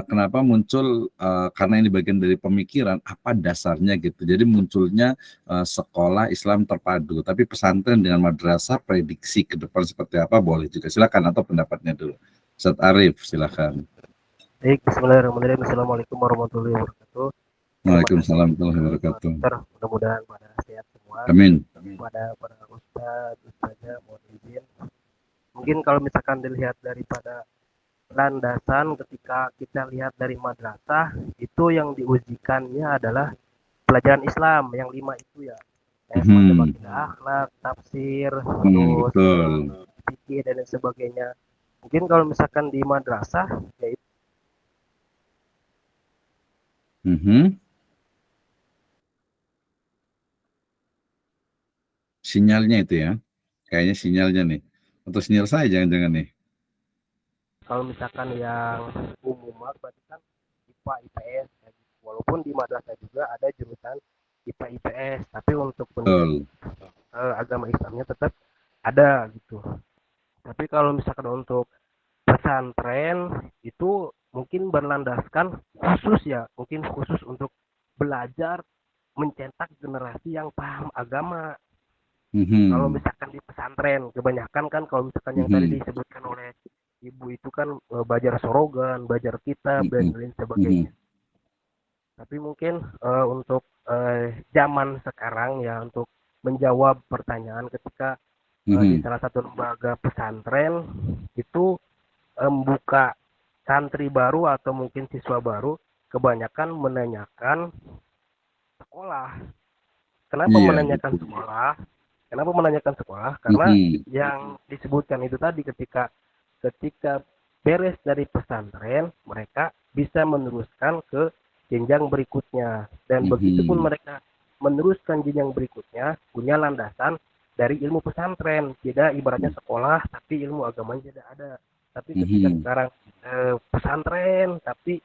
Kenapa muncul karena ini bagian dari pemikiran, apa dasarnya gitu. Jadi munculnya sekolah Islam terpadu, tapi pesantren dengan madrasah, prediksi ke depan seperti apa boleh juga. Silakan, atau pendapatnya dulu. Ustaz Arif, silakan. Baik, bismillahirrahmanirrahim. Assalamualaikum warahmatullahi wabarakatuh. Waalaikumsalam warahmatullahi wabarakatuh. Mudah-mudahan pada sehat semua. Amin. Pada ustazah, mohon izin. Mungkin kalau misalkan dilihat daripada landasan, ketika kita lihat dari madrasah, itu yang diujikannya adalah pelajaran Islam yang 5 itu ya. Semacam akhlak, tafsir, terus fikih dan lain sebagainya. Mungkin kalau misalkan di madrasah, yaitu sinyalnya itu ya, kayaknya sinyalnya nih, atau sinyal saya jangan-jangan nih. Kalau misalkan yang umum berarti kan IPA IPS, walaupun di madrasah juga ada jurusan IPA IPS, tapi untuk agama Islamnya tetap ada gitu. Tapi kalau misalkan untuk pesantren itu mungkin berlandaskan khusus untuk belajar mencetak generasi yang paham agama. Kalau misalkan di pesantren kebanyakan kan, kalau misalkan yang tadi disebutkan oleh ibu itu kan belajar sorogan, belajar kitab dan lain sebagainya. Tapi mungkin untuk zaman sekarang ya, untuk menjawab pertanyaan ketika di salah satu lembaga pesantren itu membuka santri baru atau mungkin siswa baru, kebanyakan menanyakan sekolah. Kenapa menanyakan sekolah? Kenapa menanyakan sekolah? Karena yang disebutkan itu tadi, ketika beres dari pesantren, mereka bisa meneruskan ke jenjang berikutnya. Dan begitupun mereka meneruskan jenjang berikutnya, punya landasan dari ilmu pesantren. Tidak ibaratnya sekolah, tapi ilmu agamanya tidak ada. Tapi ketika sekarang pesantren, tapi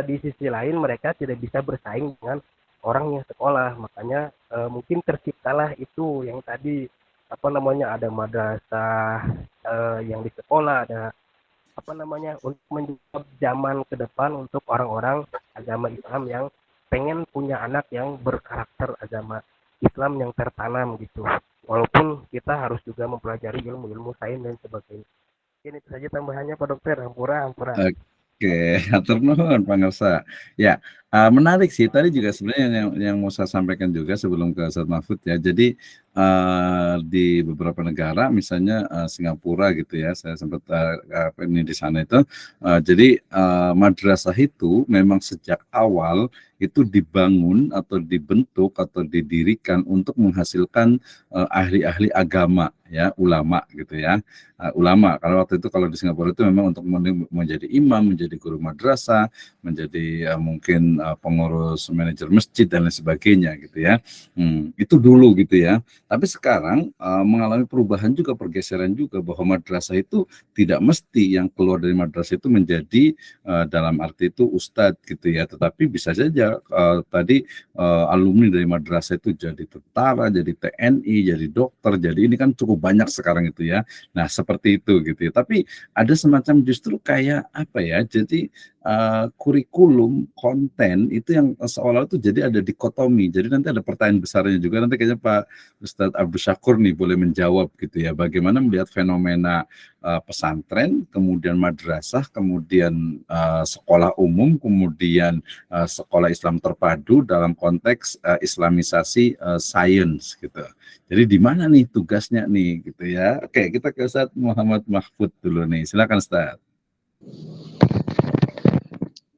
di sisi lain mereka tidak bisa bersaing dengan orang yang sekolah. Makanya mungkin terciptalah itu yang tadi ada madrasah yang di sekolah, ada untuk menjawab zaman ke depan untuk orang-orang agama Islam yang pengen punya anak yang berkarakter agama Islam yang tertanam gitu. Walaupun kita harus juga mempelajari ilmu-ilmu sains dan sebagainya. Mungkin itu saja tambahannya Pak Dokter. Hampura. Oke, atur nuhun pangarsa. Ya, Menarik sih, tadi juga sebenarnya yang mau saya sampaikan juga sebelum ke Ustaz Mahfud ya. Jadi di beberapa negara, misalnya Singapura gitu ya, saya sempat ini di sana itu. Jadi madrasah itu memang sejak awal itu dibangun atau dibentuk atau didirikan untuk menghasilkan ahli-ahli agama ya, ulama gitu ya. Ulama, karena waktu itu kalau di Singapura itu memang untuk menjadi imam, menjadi guru madrasah, menjadi mungkin pengurus manajer masjid dan lain sebagainya gitu ya. Itu dulu gitu ya. Tapi sekarang mengalami perubahan juga, pergeseran juga, bahwa madrasah itu tidak mesti yang keluar dari madrasah itu menjadi dalam arti itu ustadz gitu ya. Tetapi bisa saja tadi alumni dari madrasah itu jadi tentara, jadi TNI, jadi dokter, jadi ini kan cukup banyak sekarang itu ya. Nah seperti itu gitu ya. Tapi ada semacam justru kayak apa ya, jadi kurikulum konten itu yang seolah itu jadi ada dikotomi. Jadi nanti ada pertanyaan besarnya juga, nanti kayaknya Pak Ustadz Abdul Syakur nih boleh menjawab gitu ya, bagaimana melihat fenomena pesantren, kemudian madrasah, kemudian sekolah umum, kemudian sekolah Islam terpadu dalam konteks islamisasi sains gitu. Jadi di mana nih tugasnya nih gitu ya. Oke, kita ke Ustadz Muhammad Mahfud dulu nih. Silakan Ustadz.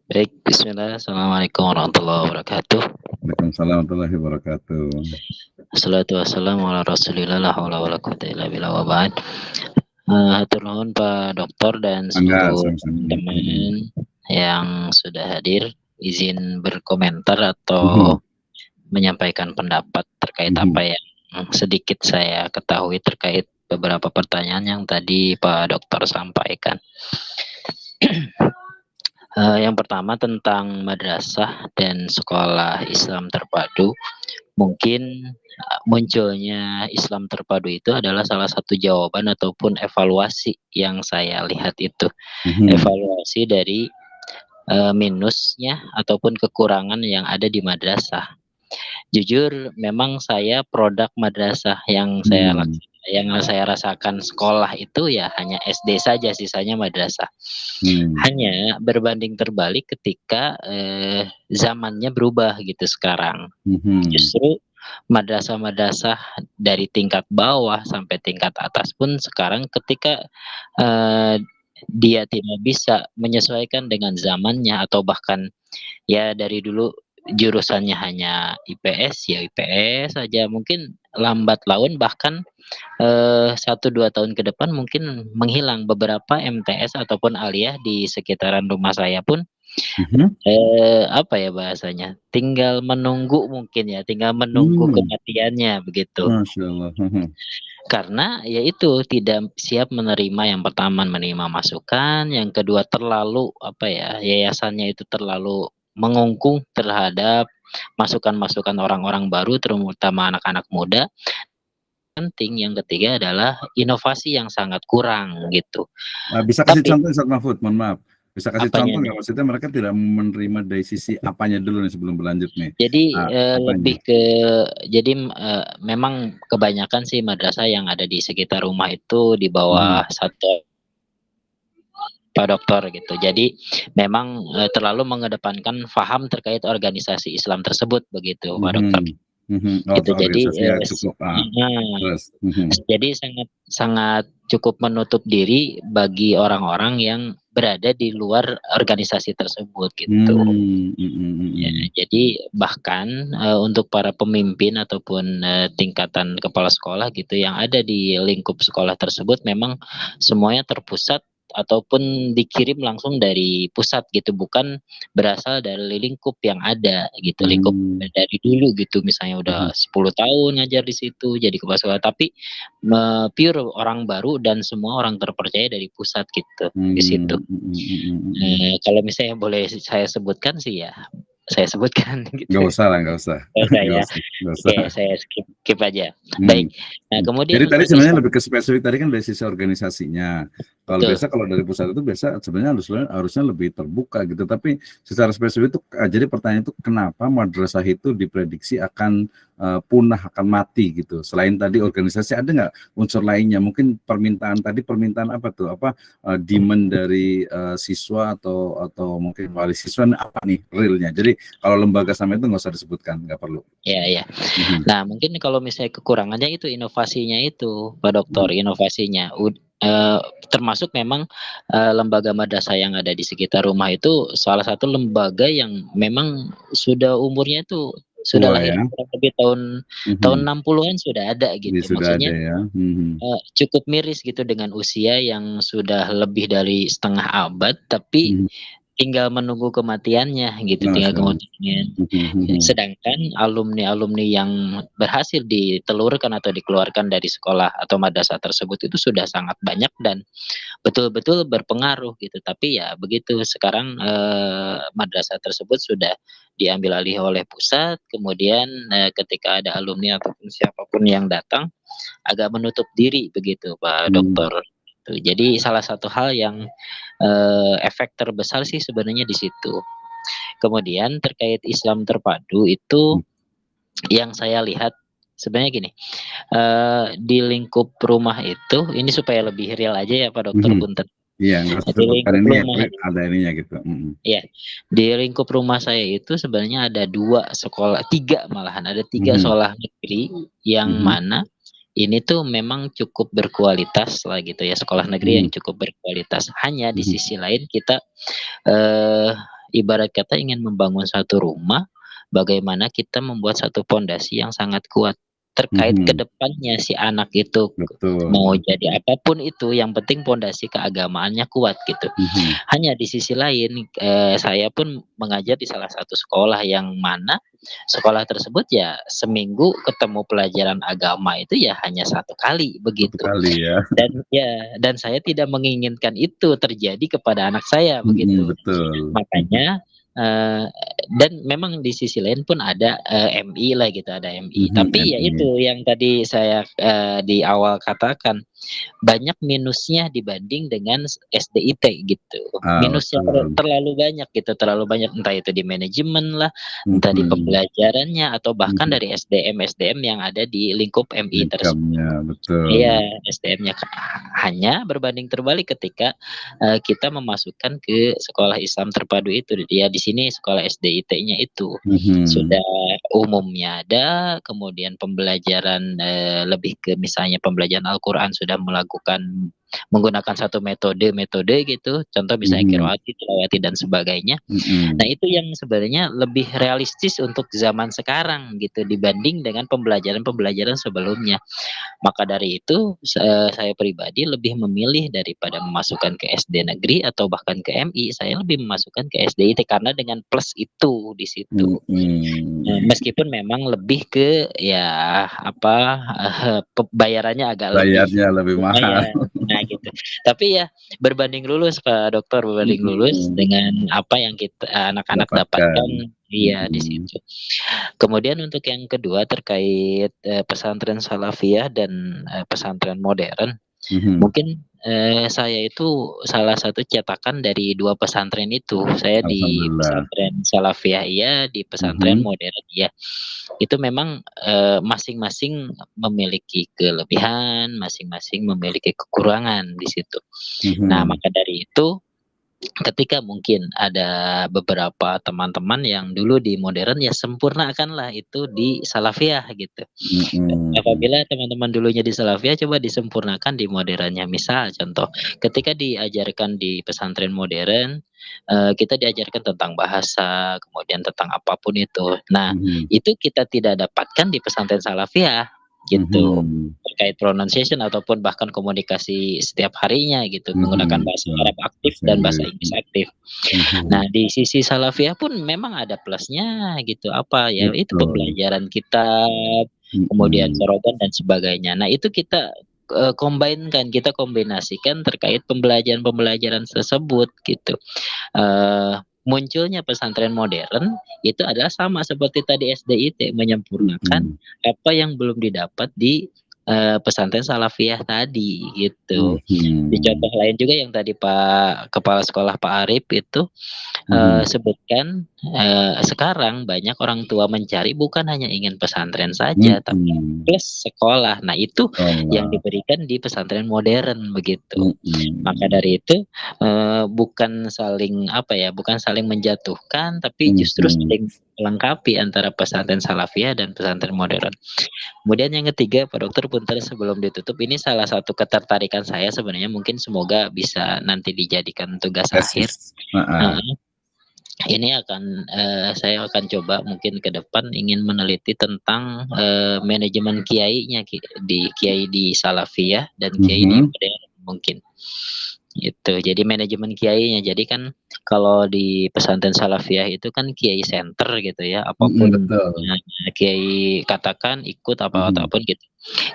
Baik, bismillah. Assalamualaikum warahmatullahi wabarakatuh. Waalaikumsalam warahmatullahi wabarakatuh. Assalatu wassalamu ala rasulillah, la haula wala quwwata illa billah wa ba'd. Hatur nuhun Pak Dokter dan seluruh teman-teman yang sudah hadir. Izin berkomentar atau menyampaikan pendapat terkait apa yang sedikit saya ketahui terkait beberapa pertanyaan yang tadi Pak Dokter sampaikan. Yang pertama tentang madrasah dan sekolah Islam terpadu. Mungkin munculnya Islam terpadu itu adalah salah satu jawaban ataupun evaluasi yang saya lihat itu. Evaluasi dari minusnya ataupun kekurangan yang ada di madrasah. Jujur memang saya produk madrasah yang saya rasakan sekolah itu ya hanya SD saja, sisanya madrasah. Hanya berbanding terbalik ketika zamannya berubah gitu sekarang. Justru madrasah-madrasah dari tingkat bawah sampai tingkat atas pun sekarang ketika dia tidak bisa menyesuaikan dengan zamannya atau bahkan ya dari dulu jurusannya hanya IPS ya IPS saja, mungkin lambat laun bahkan 1-2 tahun ke depan mungkin menghilang. Beberapa MTS ataupun aliyah di sekitaran rumah saya pun apa ya bahasanya, tinggal menunggu mungkin ya, tinggal menunggu kematiannya begitu. Masya Allah. Karena yaitu tidak siap menerima, yang pertama menerima masukan, yang kedua terlalu apa ya, yayasannya itu terlalu mengungkung terhadap masukan-masukan orang-orang baru, terutama anak-anak muda. Penting yang ketiga adalah inovasi yang sangat kurang gitu. Bisa kasih contoh Ustaz Mahfud, mohon maaf. Bisa kasih contoh nggak, maksudnya mereka tidak menerima dari sisi apanya dulu nih sebelum berlanjut nih? Jadi lebih ke memang kebanyakan sih madrasah yang ada di sekitar rumah itu di bawah satu Pak Dokter gitu. Jadi memang terlalu mengedepankan faham terkait organisasi Islam tersebut begitu Pak Dokter. Gitu. Jadi jadi sangat cukup menutup diri bagi orang-orang yang berada di luar organisasi tersebut gitu. Ya, jadi bahkan untuk para pemimpin ataupun tingkatan kepala sekolah gitu yang ada di lingkup sekolah tersebut memang semuanya terpusat ataupun dikirim langsung dari pusat gitu, bukan berasal dari lingkup yang ada gitu, lingkup dari dulu gitu, misalnya udah 10 tahun ngajar di situ jadi kepala sekolah, tapi pure orang baru dan semua orang terpercaya dari pusat gitu di situ. Kalau misalnya boleh saya sebutkan sih ya saya sebutkan gitu. Nggak usah lah, nggak usah. Ya. Oke, saya skip aja. Baik. Nah, kemudian jadi tadi sebenarnya lebih ke spesifik tadi kan dari sisi organisasinya. Kalau Betul. biasa kalau dari pusat itu biasa sebenarnya harusnya lebih terbuka gitu. Tapi secara spesifik itu jadi pertanyaan itu kenapa madrasah itu diprediksi akan punah, akan mati gitu. Selain tadi organisasi ada nggak unsur lainnya? Mungkin permintaan apa tuh? Demand dari siswa atau mungkin wali siswa apa nih realnya? Jadi kalau lembaga sama itu nggak usah disebutkan, nggak perlu. Ya. Nah, mungkin kalau misalnya kekurangannya itu inovasinya itu, Pak Dokter, inovasinya. Termasuk memang lembaga madrasah yang ada di sekitar rumah itu salah satu lembaga yang memang sudah umurnya itu sudah Tua lahir ya. kurang lebih tahun tahun 60-an sudah ada Jadi gitu. sudah ada Maksudnya ya. cukup miris gitu dengan usia yang sudah lebih dari setengah abad, tapi tinggal menunggu kematiannya gitu, tinggal Masya Allah. kematiannya. Sedangkan alumni-alumni yang berhasil ditelurkan atau dikeluarkan dari sekolah atau madrasah tersebut itu sudah sangat banyak dan betul-betul berpengaruh gitu. Tapi ya begitu sekarang madrasah tersebut sudah diambil alih oleh pusat, kemudian ketika ada alumni ataupun siapapun yang datang agak menutup diri begitu, Pak Dokter. Jadi salah satu hal yang efek terbesar sih sebenarnya di situ. Kemudian terkait Islam terpadu itu yang saya lihat sebenarnya gini, di lingkup rumah itu ini supaya lebih real aja ya Pak Dokter, punten. Iya, nggak usah Di sebutkan lingkup ini ya, rumah tapi ada ininya gitu. ya, di lingkup rumah saya itu sebenarnya ada 2 sekolah, 3 malahan, ada 3 sekolah negeri yang mana ini tuh memang cukup berkualitas lah gitu ya, sekolah negeri yang cukup berkualitas. Hanya di sisi lain kita ibarat kata ingin membangun satu rumah, bagaimana kita membuat satu pondasi yang sangat kuat terkait ke depannya si anak itu Betul. mau jadi apapun itu, yang penting pondasi keagamaannya kuat gitu. Hanya di sisi lain saya pun mengajar di salah satu sekolah yang mana sekolah tersebut ya seminggu ketemu pelajaran agama itu ya hanya 1 kali begitu. Sekali ya. Dan saya tidak menginginkan itu terjadi kepada anak saya begitu. Betul. Makanya dan memang di sisi lain pun ada MI lah gitu, ada MI. Tapi ya MI. itu yang tadi saya di awal katakan, banyak minusnya dibanding dengan SDIT gitu. Minusnya terlalu banyak gitu, terlalu banyak, entah itu di manajemen lah, entah di pembelajarannya atau bahkan dari SDM yang ada di lingkup MI tersebut. Betul. Iya, SDM-nya hanya berbanding terbalik ketika kita memasukkan ke sekolah Islam terpadu itu. Ya di sini sekolah SDIT-nya itu sudah umumnya ada, kemudian pembelajaran lebih ke misalnya pembelajaran Al-Qur'an sudah melakukan menggunakan satu metode gitu, contoh misalnya qiraati, tilawati dan sebagainya. Nah, itu yang sebenarnya lebih realistis untuk zaman sekarang gitu dibanding dengan pembelajaran sebelumnya. Maka dari itu saya pribadi lebih memilih daripada memasukkan ke SD negeri atau bahkan ke MI, saya lebih memasukkan ke SDIT karena dengan plus itu di situ. Meskipun memang lebih ke ya bayarannya agak lebih mahal. Nah gitu. Tapi ya berbanding lulus Pak Dokter, berbanding lulus dengan apa yang kita anak-anak dapatkan. Iya di situ. Kemudian untuk yang kedua terkait pesantren salafiyah dan pesantren modern, mungkin saya itu salah satu cetakan dari 2 pesantren itu. Saya di pesantren salafiyah iya, di pesantren modern iya. Itu memang masing-masing memiliki kelebihan, masing-masing memiliki kekurangan di situ. Nah, maka dari itu ketika mungkin ada beberapa teman-teman yang dulu di modern ya sempurnakanlah itu di salafiyah gitu. Apabila teman-teman dulunya di salafiyah coba disempurnakan di modernnya. Misal contoh, ketika diajarkan di pesantren modern kita diajarkan tentang bahasa, kemudian tentang apapun itu. Nah, itu kita tidak dapatkan di pesantren salafiyah gitu. Terkait pronunciation ataupun bahkan komunikasi setiap harinya gitu, menggunakan bahasa Arab aktif dan bahasa Inggris aktif. Nah, di sisi salafiyah pun memang ada plusnya gitu, itu pembelajaran kitab, kemudian soroban dan sebagainya. Nah, itu kita kita kombinasikan terkait pembelajaran tersebut gitu. Munculnya pesantren modern itu adalah sama seperti tadi SDIT, menyempurnakan apa yang belum didapat di pesantren salafiyah tadi gitu. Di contoh lain juga yang tadi Pak Kepala Sekolah Pak Arif itu sebutkan sekarang banyak orang tua mencari bukan hanya ingin pesantren saja tapi plus sekolah. Nah, itu yang diberikan di pesantren modern begitu. Maka dari itu bukan saling bukan saling menjatuhkan tapi justru saling melengkapi antara pesantren salafiyah dan pesantren modern. Kemudian yang ketiga, Pak Dokter, punten sebelum ditutup, ini salah satu ketertarikan saya sebenarnya mungkin semoga bisa nanti dijadikan tugas akhir. Ini saya akan coba mungkin ke depan ingin meneliti tentang manajemen kiainya kiai di salafiyah dan kiai di modern mungkin. Itu. Jadi manajemen kiainya. Jadi kan kalau di pesantren salafiyah itu kan kiai center gitu ya, apapun kiai katakan ikut apapun gitu.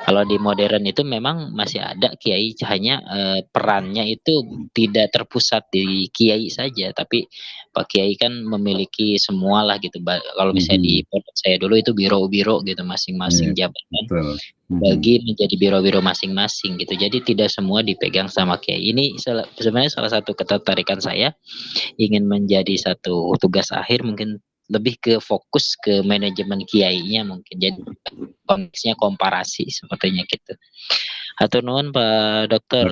Kalau di modern itu memang masih ada kiai, hanya perannya itu tidak terpusat di kiai saja, tapi Pak Kiai kan memiliki semua lah gitu. Kalau misalnya di pondok saya dulu itu biro-biro gitu, masing-masing jabatan bagi menjadi biro-biro masing-masing gitu. Jadi tidak semua dipegang sama kiai. Ini sebenarnya salah satu ketertarikan saya ingin menjadi satu tugas akhir mungkin lebih ke fokus ke manajemen kiainya mungkin. Jadi konteksnya komparasi sepertinya gitu. Hatur nuhun Pak Dokter.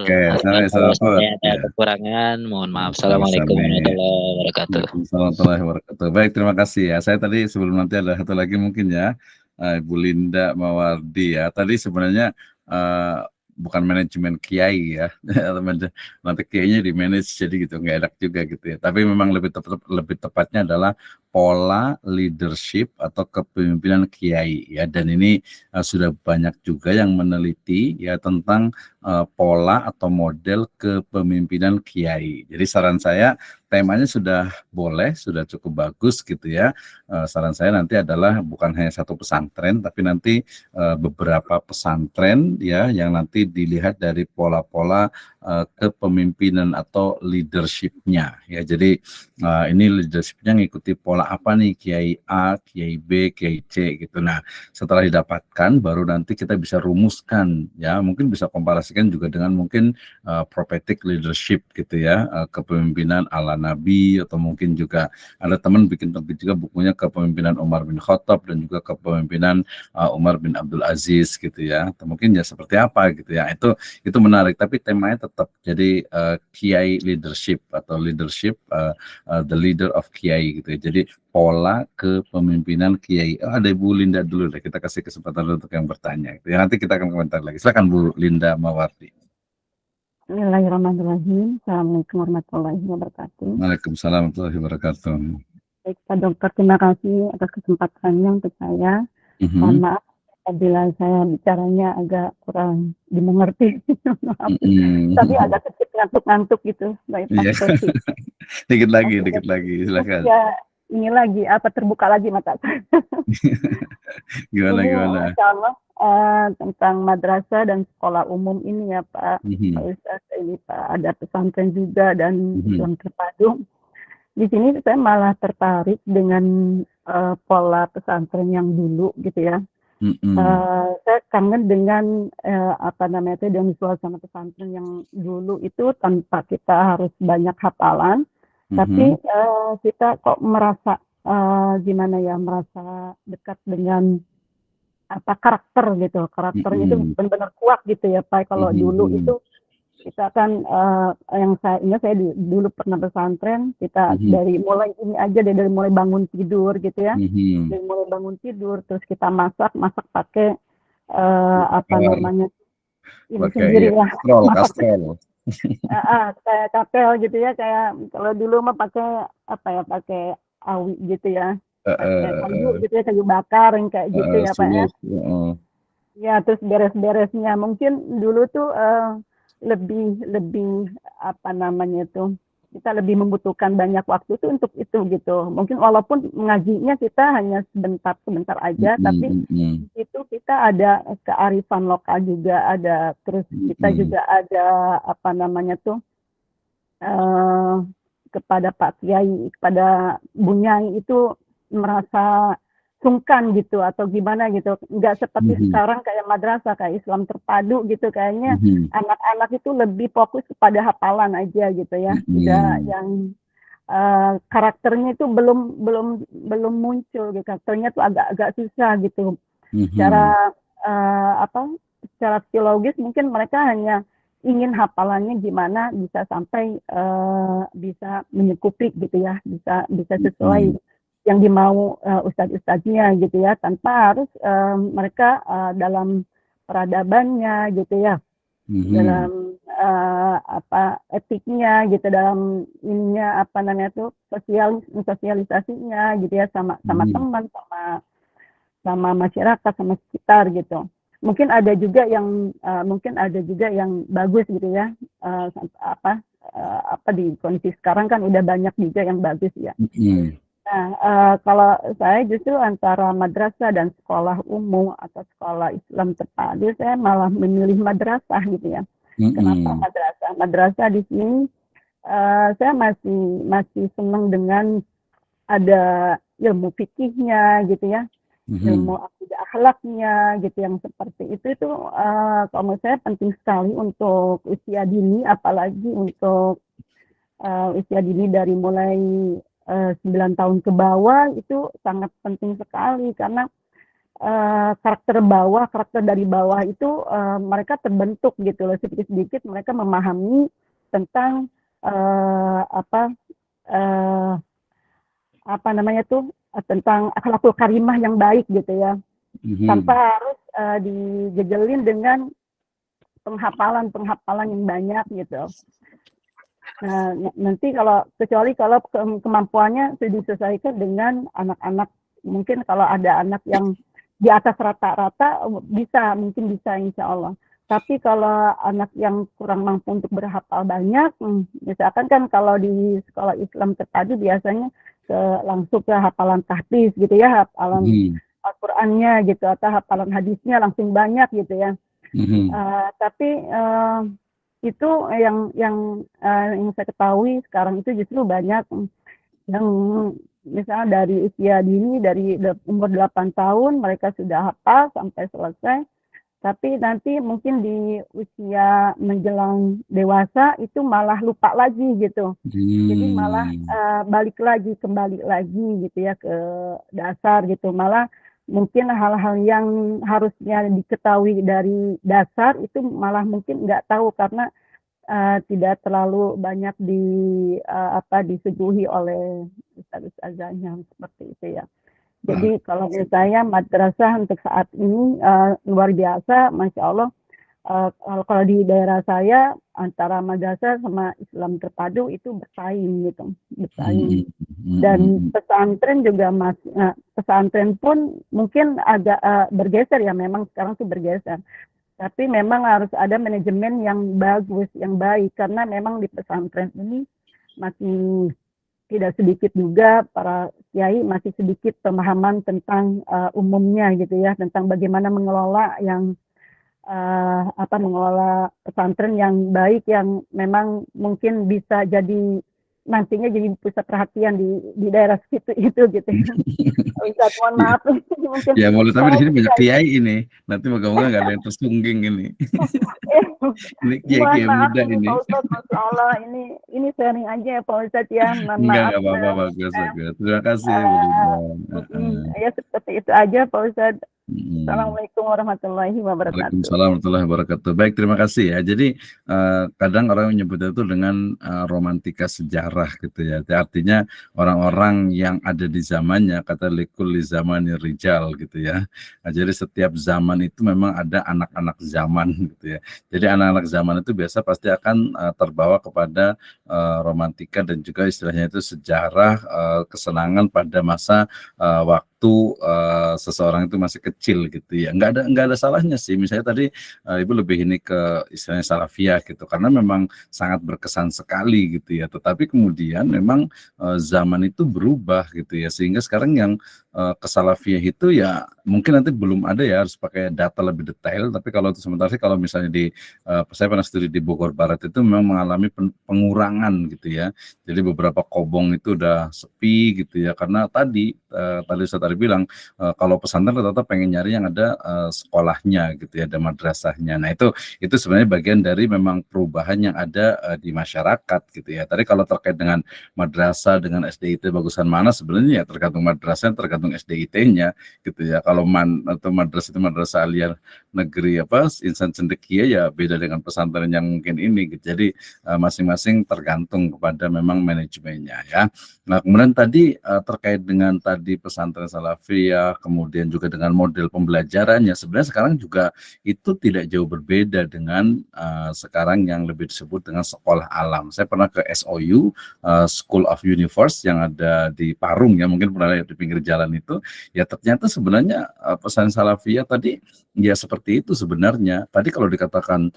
Kalau saya ada kekurangan, mohon maaf. Assalamualaikum warahmatullahi wabarakatuh. Warahmatullahi wabarakatuh. Baik, terima kasih ya. Saya tadi sebelum nanti ada satu lagi mungkin ya, Ibu Linda Mawardi ya. Tadi sebenarnya bukan manajemen kiai ya, nanti kiainya di manage jadi gitu, nggak enak juga gitu ya. Tapi memang lebih tepatnya adalah pola leadership atau kepemimpinan kiai ya, dan ini sudah banyak juga yang meneliti ya tentang pola atau model kepemimpinan kiai. Jadi saran saya temanya sudah boleh, sudah cukup bagus gitu ya. Saran saya nanti adalah bukan hanya satu pesantren, tapi nanti beberapa pesantren ya yang nanti dilihat dari pola-pola kepemimpinan atau leadership-nya ya. Jadi ini leadership-nya ngikuti pola apa nih, Kiai A, Kiai B, Kiai C gitu. Nah, setelah didapatkan baru nanti kita bisa rumuskan ya, mungkin bisa komparasikan juga dengan mungkin prophetic leadership gitu ya, kepemimpinan ala Nabi, atau mungkin juga ada teman bikin terbit juga bukunya kepemimpinan Umar bin Khattab dan juga kepemimpinan Umar bin Abdul Aziz gitu ya. Atau mungkin ya seperti apa gitu ya. Itu menarik, tapi temanya tetap jadi Kiai leadership atau leadership the leader of Kiai gitu ya. Jadi pola kepemimpinan Kiai. Ada Ibu Linda dulu deh, kita kasih kesempatan untuk yang bertanya gitu ya. Nanti kita akan komentar lagi. Silakan Bu Linda Mawardi. Bismillahirrahmanirrahim. Assalamualaikum warahmatullahi wabarakatuh. Waalaikumsalam warahmatullahi wabarakatuh. Baik Pak Dokter, terima kasih atas kesempatannya untuk saya. Mohon maaf apabila saya bicaranya agak kurang dimengerti. Tapi agak sedikit ngantuk-ngantuk gitu. Baik Pak Dokter. Dikit lagi, silakan. Ya, ini lagi terbuka lagi mata saya. Gimana? Insyaallah tentang madrasah dan sekolah umum ini ya Pak. Pak Ustaz, ini Pak ada pesantren juga dan Islam terpadu. Di sini saya malah tertarik dengan pola pesantren yang dulu gitu ya. Saya kangen dengan dengan suasana pesantren yang dulu itu tanpa kita harus banyak hafalan, tapi kita kok merasa merasa dekat dengan karakter gitu. Karakternya itu benar-benar kuat gitu ya Pak. Kalau dulu itu kita kan yang saya ingat, saya dulu pernah pesantren, kita dari mulai bangun tidur gitu ya. Dari mulai bangun tidur terus kita masak pakai ini sendiri ya. Kastrol. Kayak kapel gitu ya, kayak kalau dulu mah pakai pakai awi gitu ya. Kayu gitu ya, kayu bakar yang kayak gitu ya Pak ya. Ya, terus beres-beresnya mungkin dulu tuh lebih kita lebih membutuhkan banyak waktu tuh untuk itu gitu. Mungkin walaupun mengajinya kita hanya sebentar aja, tapi itu kita ada kearifan lokal juga ada, terus kita juga ada kepada Pak Kiai, kepada Bu Nyai itu merasa sungkan gitu atau gimana gitu, nggak seperti sekarang kayak madrasah kayak Islam terpadu gitu, kayaknya anak-anak itu lebih fokus kepada hafalan aja gitu ya, tidak yang karakternya itu belum muncul gitu, karakternya tuh agak susah gitu. Secara secara psikologis mungkin mereka hanya ingin hafalannya gimana bisa sampai bisa mencukupi gitu ya, bisa sesuai yang dimau ustadz-ustadznya gitu ya, tanpa harus mereka dalam peradabannya gitu ya, dalam etiknya gitu, dalam ininya apa namanya tuh sosialisasinya gitu ya, sama teman, sama masyarakat, sama sekitar gitu. Mungkin ada juga yang bagus gitu ya, di kondisi sekarang kan udah banyak juga yang bagus ya. Nah, kalau saya justru antara madrasah dan sekolah umum atau sekolah Islam terpadu, saya malah memilih madrasah gitu ya. Kenapa madrasah? Madrasah di sini saya masih senang dengan ada ilmu fikihnya gitu ya, ilmu akidah akhlaknya gitu, yang seperti itu kalau menurut saya penting sekali untuk usia dini, apalagi untuk usia dini dari mulai 9 tahun ke bawah itu sangat penting sekali, karena karakter dari bawah itu mereka terbentuk gitu loh, sedikit-sedikit mereka memahami tentang tentang akhlakul karimah yang baik gitu ya, tanpa harus dijejelin dengan penghafalan yang banyak gitu. Nah, nanti kecuali kalau kemampuannya disesuaikan dengan anak-anak, mungkin kalau ada anak yang di atas rata-rata mungkin bisa insya Allah. Tapi kalau anak yang kurang mampu untuk berhafal banyak, misalkan kan kalau di sekolah Islam terpadu biasanya langsung ke hafalan tahfiz gitu ya, hafalan Al-Qur'annya gitu, atau hafalan hadisnya langsung banyak gitu ya. Tapi itu yang saya ketahui sekarang itu justru banyak yang misalnya dari usia dini, dari umur 8 tahun mereka sudah hafal sampai selesai, tapi nanti mungkin di usia menjelang dewasa itu malah lupa lagi gitu. Jadi malah kembali lagi gitu ya ke dasar gitu, malah mungkin hal-hal yang harusnya diketahui dari dasar itu malah mungkin nggak tahu, karena tidak terlalu banyak disuguhi oleh ustaz-ustazahnya seperti itu ya. Jadi kalau menurut saya madrasah untuk saat ini luar biasa, Masya Allah. Kalau di daerah saya antara madrasah sama Islam terpadu itu bersaing. Dan pesantren juga pesantren pun mungkin agak bergeser ya, memang sekarang tuh bergeser. Tapi memang harus ada manajemen yang bagus, yang baik, karena memang di pesantren ini masih tidak sedikit juga para kiai masih sedikit pemahaman tentang umumnya gitu ya, tentang bagaimana mengelola mengelola pesantren yang baik, yang memang mungkin bisa jadi nantinya jadi pusat perhatian di daerah situ itu gitu ya. Ustaz, mohon maaf mungkin. Ya boleh, tapi di sini banyak kiai ini. Nanti moga-moga nggak ada yang tersungging ini. Ini kiai muda ini. Pak Ustaz, Masya Allah, ini sharing aja ya Pak Ustaz ya. Enggak apa-apa, bagus. Terima kasih. Ya seperti itu aja Pak Ustaz. Assalamualaikum warahmatullahi wabarakatuh. Waalaikumsalam warahmatullahi wabarakatuh. Baik, terima kasih ya. Jadi kadang orang menyebutnya itu dengan romantika sejarah gitu ya. Artinya orang-orang yang ada di zamannya, kata likul zamani rijal gitu ya. Nah, jadi setiap zaman itu memang ada anak-anak zaman gitu ya. Jadi anak-anak zaman itu biasa pasti akan terbawa kepada romantika dan juga istilahnya itu sejarah, kesenangan pada masa waktu seseorang itu masih kecil gitu ya. Nggak ada salahnya sih. Misalnya tadi Ibu lebih ini ke istilahnya salafiyah gitu, karena memang sangat berkesan sekali gitu ya. Tetapi kemudian memang zaman itu berubah gitu ya, sehingga sekarang yang ke salafiyah itu ya mungkin nanti belum ada ya, harus pakai data lebih detail, tapi kalau untuk sementara sih kalau misalnya saya pernah studi di Bogor Barat itu memang mengalami pengurangan gitu ya. Jadi beberapa kobong itu udah sepi gitu ya, karena tadi saya tadi bilang kalau pesantren ternyata pengen nyari yang ada sekolahnya gitu ya, ada madrasahnya. Nah itu sebenarnya bagian dari memang perubahan yang ada di masyarakat gitu ya. Tadi kalau terkait dengan madrasah dengan SDIT bagusan mana, sebenarnya ya tergantung madrasah, tergantung SDIT-nya gitu ya. Kalau atau madrasah itu madrasah aliyah negeri insan cendekia ya beda dengan pesantren yang mungkin ini gitu. Jadi masing-masing tergantung kepada memang manajemennya ya. Nah, kemudian tadi terkait dengan tadi pesantren salafiyah, kemudian juga dengan model pembelajarannya, sebenarnya sekarang juga itu tidak jauh berbeda dengan sekarang yang lebih disebut dengan sekolah alam. Saya pernah ke SOU, School of Universe yang ada di Parung ya, mungkin pernah lihat di pinggir jalan itu. Ya ternyata sebenarnya pesan salafiyah tadi ya seperti itu sebenarnya. Tadi kalau dikatakan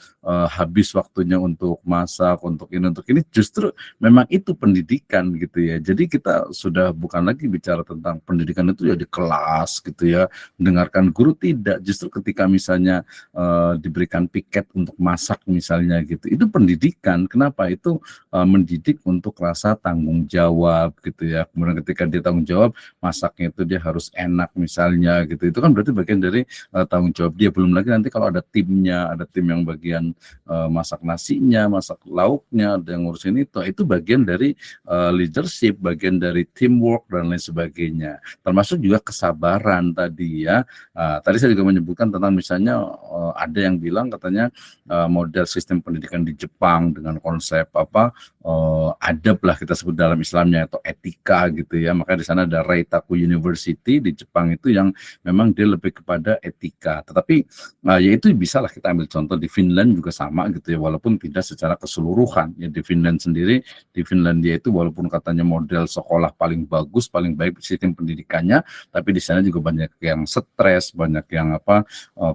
habis waktunya untuk masak, untuk ini, justru memang itu pendidikan gitu ya. Jadi kita sudah bukan lagi bicara tentang pendidikan itu ya di kelas gitu ya, mendengarkan guru, tidak. Justru ketika misalnya diberikan piket untuk masak misalnya gitu, itu pendidikan. Kenapa? Itu mendidik untuk rasa tanggung jawab gitu ya. Kemudian ketika dia tanggung jawab, masaknya itu dia harus enak misalnya gitu. Itu kan berarti bagian dari tanggung jawab dia. Belum lagi nanti kalau ada timnya, ada tim yang bagian masak nasinya, masak lauknya, ada yang ngurusin itu bagian dari leadership, bagian dari teamwork dan lain sebagainya. Termasuk juga kesabaran tadi ya. Tadi saya juga menyebutkan tentang misalnya ada yang bilang katanya model sistem pendidikan di Jepang dengan konsep adab lah kita sebut dalam Islamnya atau etika gitu ya. Makanya di sana ada Reitaku University di Jepang itu yang memang dia lebih kepada etika. Tetapi ya itu bisa lah kita ambil contoh di Finland juga sama gitu ya, walaupun tidak secara keseluruhan ya. Di Finland sendiri, di Finlandia itu walaupun katanya model sekolah paling bagus, paling baik sistem pendidikannya, tapi di sana juga banyak yang stres, banyak yang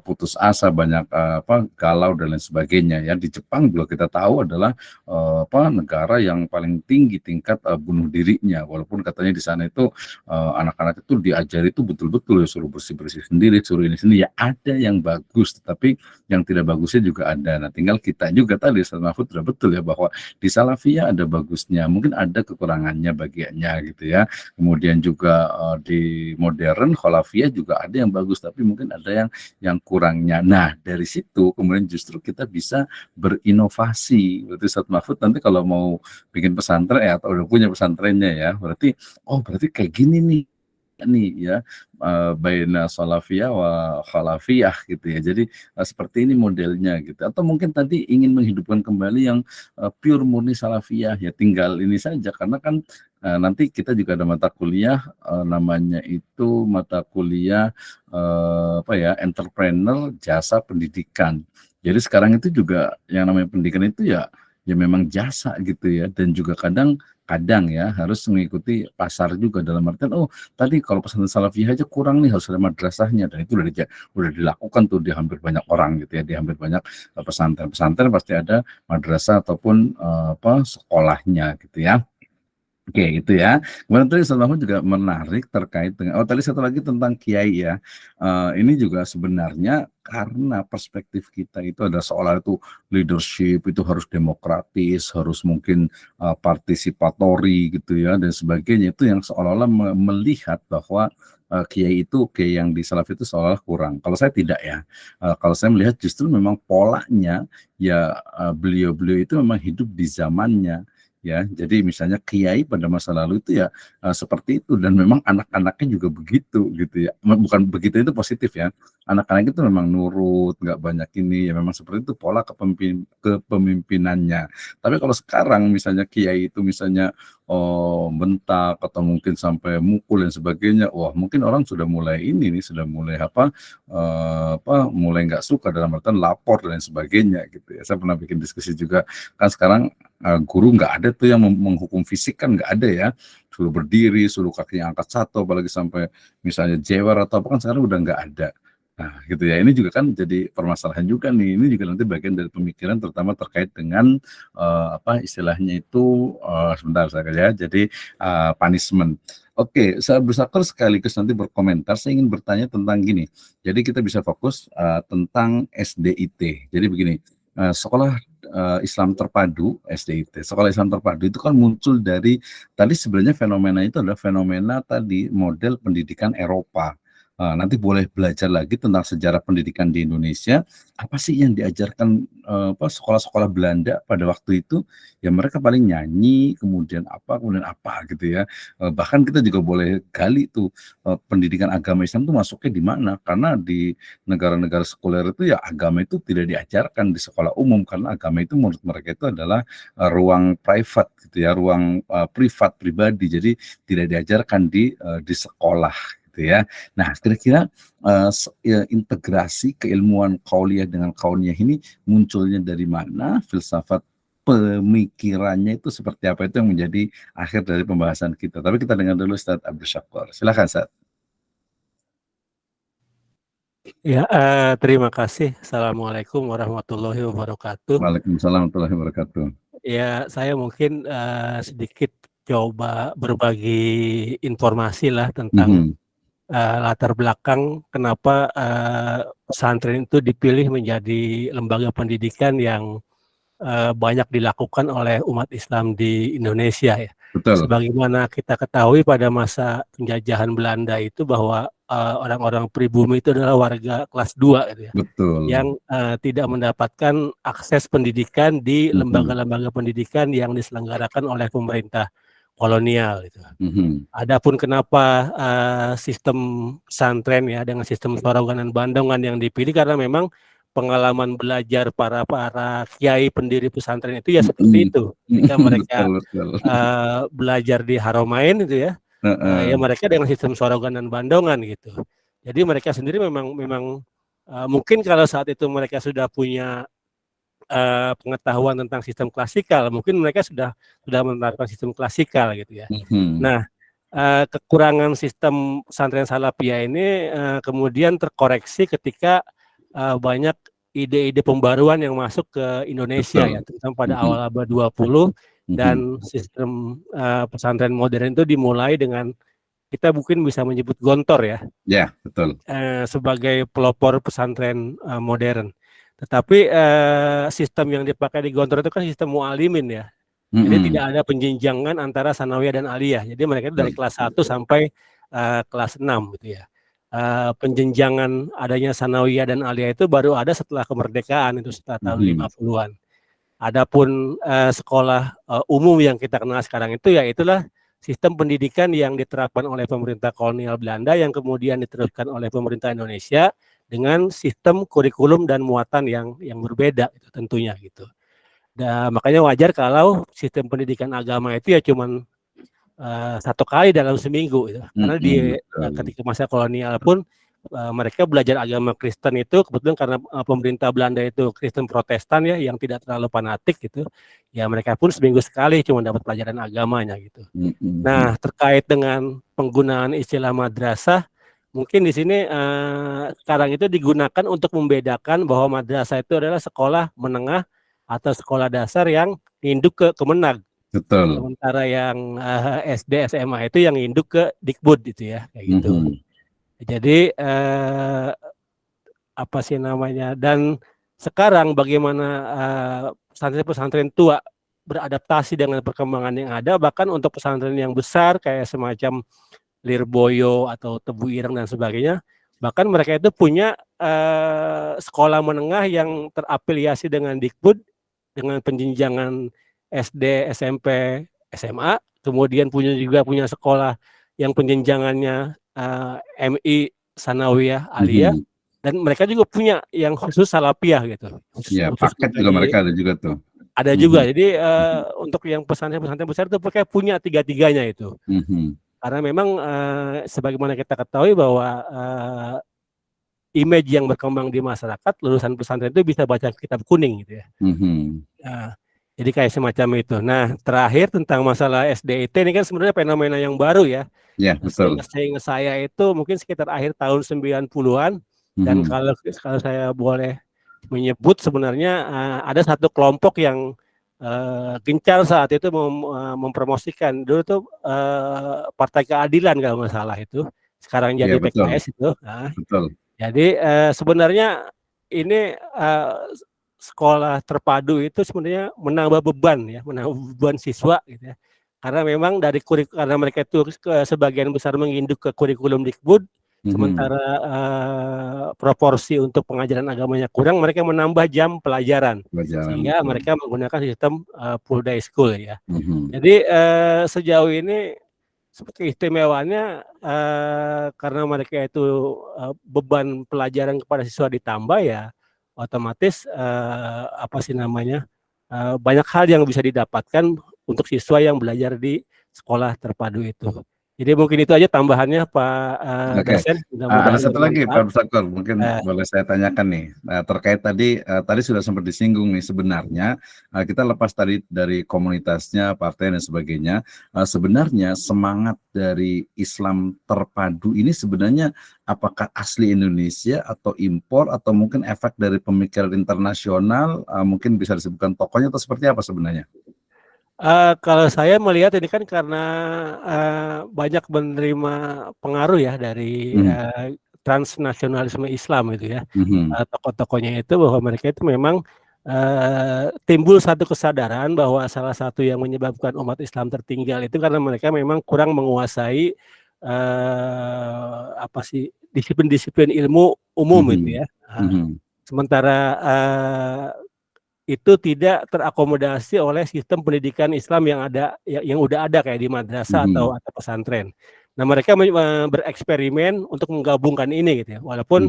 putus asa, banyak galau dan lain sebagainya ya. Di Jepang juga kita tahu adalah negara yang paling tinggi tingkat bunuh dirinya, walaupun katanya di sana itu anak-anak itu diajari itu betul-betul ya, suruh bersih-bersih sendiri, suruh ini sendiri ya. Ada yang bagus, tetapi yang tidak bagusnya juga ada. Nah, tinggal kita juga tadi Ustaz Mahfud sudah betul ya, bahwa di salafiyah ada bagusnya, mungkin ada kekurangannya bagiannya gitu ya. Kemudian juga di modern khalafiyah juga ada yang bagus, tapi mungkin ada yang kurangnya. Nah, dari situ kemudian justru kita bisa berinovasi. Berarti Ustaz Mahfud nanti kalau mau bikin pesantren atau udah punya pesantrennya ya, berarti kayak gini nih ya, baina salafiyah wa khalafiyah gitu ya. Jadi seperti ini modelnya gitu. Atau mungkin tadi ingin menghidupkan kembali yang pure murni salafiyah ya, tinggal ini saja, karena kan nanti kita juga ada mata kuliah namanya itu mata kuliah entrepreneur jasa pendidikan. Jadi sekarang itu juga yang namanya pendidikan itu ya memang jasa gitu ya, dan juga kadang ya harus mengikuti pasar juga, dalam artian tadi kalau pesantren salafiyah aja kurang nih, harus ada madrasahnya, dan itu udah dilakukan tuh di hampir banyak orang gitu ya, di hampir banyak pesantren pasti ada madrasah ataupun sekolahnya gitu ya. Oke, itu ya. Kemudian tadi Ustaz Mahfud juga menarik terkait dengan, tadi satu lagi tentang kiai ya. Ini juga sebenarnya karena perspektif kita itu ada seolah itu leadership itu harus demokratis, harus mungkin partisipatori gitu ya, dan sebagainya. Itu yang seolah-olah melihat bahwa kiai yang di salaf itu seolah kurang. Kalau saya tidak ya. Kalau saya melihat justru memang polanya ya, beliau-beliau itu memang hidup di zamannya. Ya, jadi misalnya kiai pada masa lalu itu ya seperti itu, dan memang anak-anaknya juga begitu gitu ya. Bukan begitu itu positif ya. Anak-anak itu memang nurut, nggak banyak ini ya, memang seperti itu pola kepemimpinannya. Tapi kalau sekarang misalnya kiai itu misalnya bentak atau mungkin sampai mukul dan sebagainya, wah mungkin orang sudah mulai sudah mulai mulai nggak suka, dalam artian lapor dan sebagainya gitu ya. Saya pernah bikin diskusi juga kan, sekarang guru nggak ada tuh yang menghukum fisik, kan nggak ada ya, suruh berdiri, suruh kakinya angkat satu, apalagi sampai misalnya jewer atau apa, kan sekarang udah nggak ada. Nah, gitu ya. Ini juga kan jadi permasalahan juga nih. Ini juga nanti bagian dari pemikiran terutama terkait dengan apa istilahnya itu sebentar saya ya. Jadi punishment. Oke, saya bersabar sekaligus nanti berkomentar. Saya ingin bertanya tentang gini. Jadi kita bisa fokus tentang SDIT. Jadi begini, sekolah Islam terpadu SDIT. Sekolah Islam terpadu itu kan muncul dari tadi sebenarnya fenomena itu adalah fenomena tadi model pendidikan Eropa. Nanti boleh belajar lagi tentang sejarah pendidikan di Indonesia. Apa sih yang diajarkan sekolah-sekolah Belanda pada waktu itu? Ya mereka paling nyanyi, kemudian apa gitu ya. Bahkan kita juga boleh gali tuh pendidikan agama Islam itu masuknya di mana? Karena di negara-negara sekuler itu ya agama itu tidak diajarkan di sekolah umum karena agama itu menurut mereka itu adalah ruang private gitu ya, ruang privat pribadi. Jadi tidak diajarkan di sekolah. Gitu ya. Nah, kira-kira integrasi keilmuan qauliyah dengan kauniyah ini munculnya dari mana? Filsafat pemikirannya itu seperti apa? Itu yang menjadi akhir dari pembahasan kita. Tapi kita dengar dulu Ustaz Abdul Syakur. Silakan Ustaz. Ya, terima kasih. Assalamualaikum warahmatullahi wabarakatuh. Waalaikumsalam warahmatullahi wabarakatuh. Ya, saya mungkin sedikit coba berbagi informasi lah tentang latar belakang kenapa pesantren itu dipilih menjadi lembaga pendidikan yang banyak dilakukan oleh umat Islam di Indonesia ya. Betul. Sebagaimana kita ketahui pada masa penjajahan Belanda itu bahwa orang-orang pribumi itu adalah warga kelas 2 gitu ya. Betul. Yang tidak mendapatkan akses pendidikan di lembaga-lembaga pendidikan yang diselenggarakan oleh pemerintah kolonial gitu. Adapun kenapa sistem pesantren ya dengan sistem Sorogan dan Bandongan yang dipilih karena memang pengalaman belajar para kiai pendiri pesantren itu ya seperti itu. Ketika mereka belajar di Haromain itu ya, ya mereka dengan sistem Sorogan dan Bandongan gitu. Jadi mereka sendiri memang mungkin kalau saat itu mereka sudah punya pengetahuan tentang sistem klasikal, mungkin mereka sudah menerapkan sistem klasikal gitu ya. Nah, kekurangan sistem pesantren Salafiyah ini kemudian terkoreksi ketika banyak ide-ide pembaruan yang masuk ke Indonesia ya, terutama pada awal abad 20 dan sistem pesantren modern itu dimulai dengan kita mungkin bisa menyebut Gontor ya. Ya, betul. Sebagai pelopor pesantren modern. Tetapi sistem yang dipakai di Gontor itu kan sistem mu'alimin ya. Jadi tidak ada penjenjangan antara sanawiyah dan aliyah. Jadi mereka itu dari kelas 1 sampai kelas 6 gitu ya. Penjenjangan adanya sanawiyah dan aliyah itu baru ada setelah kemerdekaan itu setelah tahun 50-an. Adapun sekolah umum yang kita kenal sekarang itu ya itulah sistem pendidikan yang diterapkan oleh pemerintah kolonial Belanda yang kemudian diteruskan oleh pemerintah Indonesia dengan sistem kurikulum dan muatan yang berbeda gitu, tentunya gitu. Dan makanya wajar kalau sistem pendidikan agama itu ya cuman 1 kali dalam seminggu gitu. Karena ketika masa kolonial pun mereka belajar agama Kristen itu kebetulan karena pemerintah Belanda itu Kristen Protestan ya yang tidak terlalu fanatik gitu. Ya mereka pun seminggu sekali cuma dapat pelajaran agamanya gitu. Nah, terkait dengan penggunaan istilah madrasah mungkin di sini sekarang itu digunakan untuk membedakan bahwa madrasah itu adalah sekolah menengah atau sekolah dasar yang induk ke Kemenag. Betul. Sementara yang SD SMA itu yang induk ke Dikbud gitu ya, kayak gitu. Jadi apa sih namanya? Dan sekarang bagaimana pesantren-pesantren tua beradaptasi dengan perkembangan yang ada, bahkan untuk pesantren yang besar kayak semacam Lirboyo atau Tebu Ireng dan sebagainya, bahkan mereka itu punya sekolah menengah yang terafiliasi dengan Dikbud dengan penjenjangan SD, SMP, SMA, kemudian punya sekolah yang penjenjangannya MI, Sanawiyah, Aliyah, dan mereka juga punya yang khusus Salafiyah gitu. Ya, paket juga mereka ada juga tuh. Ada juga, jadi untuk yang pesantren-pesantren besar itu mereka punya tiga-tiganya itu. Karena memang sebagaimana kita ketahui bahwa image yang berkembang di masyarakat, lulusan pesantren itu bisa baca kitab kuning gitu ya. Jadi kayak semacam itu. Nah, terakhir tentang masalah SDIT ini kan sebenarnya fenomena yang baru ya. Ya, betul. Seingat saya itu mungkin sekitar akhir tahun 90-an Dan kalau saya boleh menyebut sebenarnya ada satu kelompok yang gencar saat itu mempromosikan dulu tuh Partai Keadilan kalau nggak salah itu, sekarang jadi PKS itu. Betul. Jadi sebenarnya ini sekolah terpadu itu sebenarnya menambah beban siswa gitu ya. Karena memang karena mereka itu sebagian besar menginduk ke kurikulum Dikbud, sementara proporsi untuk pengajaran agamanya kurang, mereka menambah jam pelajaran sehingga mereka menggunakan sistem full day school ya. Jadi sejauh ini keistimewaannya karena mereka itu beban pelajaran kepada siswa ditambah ya, otomatis banyak hal yang bisa didapatkan untuk siswa yang belajar di sekolah terpadu itu. Jadi mungkin itu aja tambahannya Pak dosen. Ada satu lagi Pak Sakur, mungkin boleh saya tanyakan nih, terkait tadi sudah sempat disinggung nih, sebenarnya kita lepas tadi dari komunitasnya, partai dan sebagainya, sebenarnya semangat dari Islam terpadu ini sebenarnya apakah asli Indonesia atau impor atau mungkin efek dari pemikiran internasional, mungkin bisa disebutkan tokohnya atau seperti apa sebenarnya? Kalau saya melihat ini kan karena banyak menerima pengaruh ya dari transnasionalisme Islam itu ya, tokoh-tokohnya itu bahwa mereka itu memang timbul satu kesadaran bahwa salah satu yang menyebabkan umat Islam tertinggal itu karena mereka memang kurang menguasai disiplin-disiplin ilmu umum itu ya. Sementara itu tidak terakomodasi oleh sistem pendidikan Islam yang udah ada kayak di madrasah atau pesantren. Nah, mereka bereksperimen untuk menggabungkan ini gitu ya. Walaupun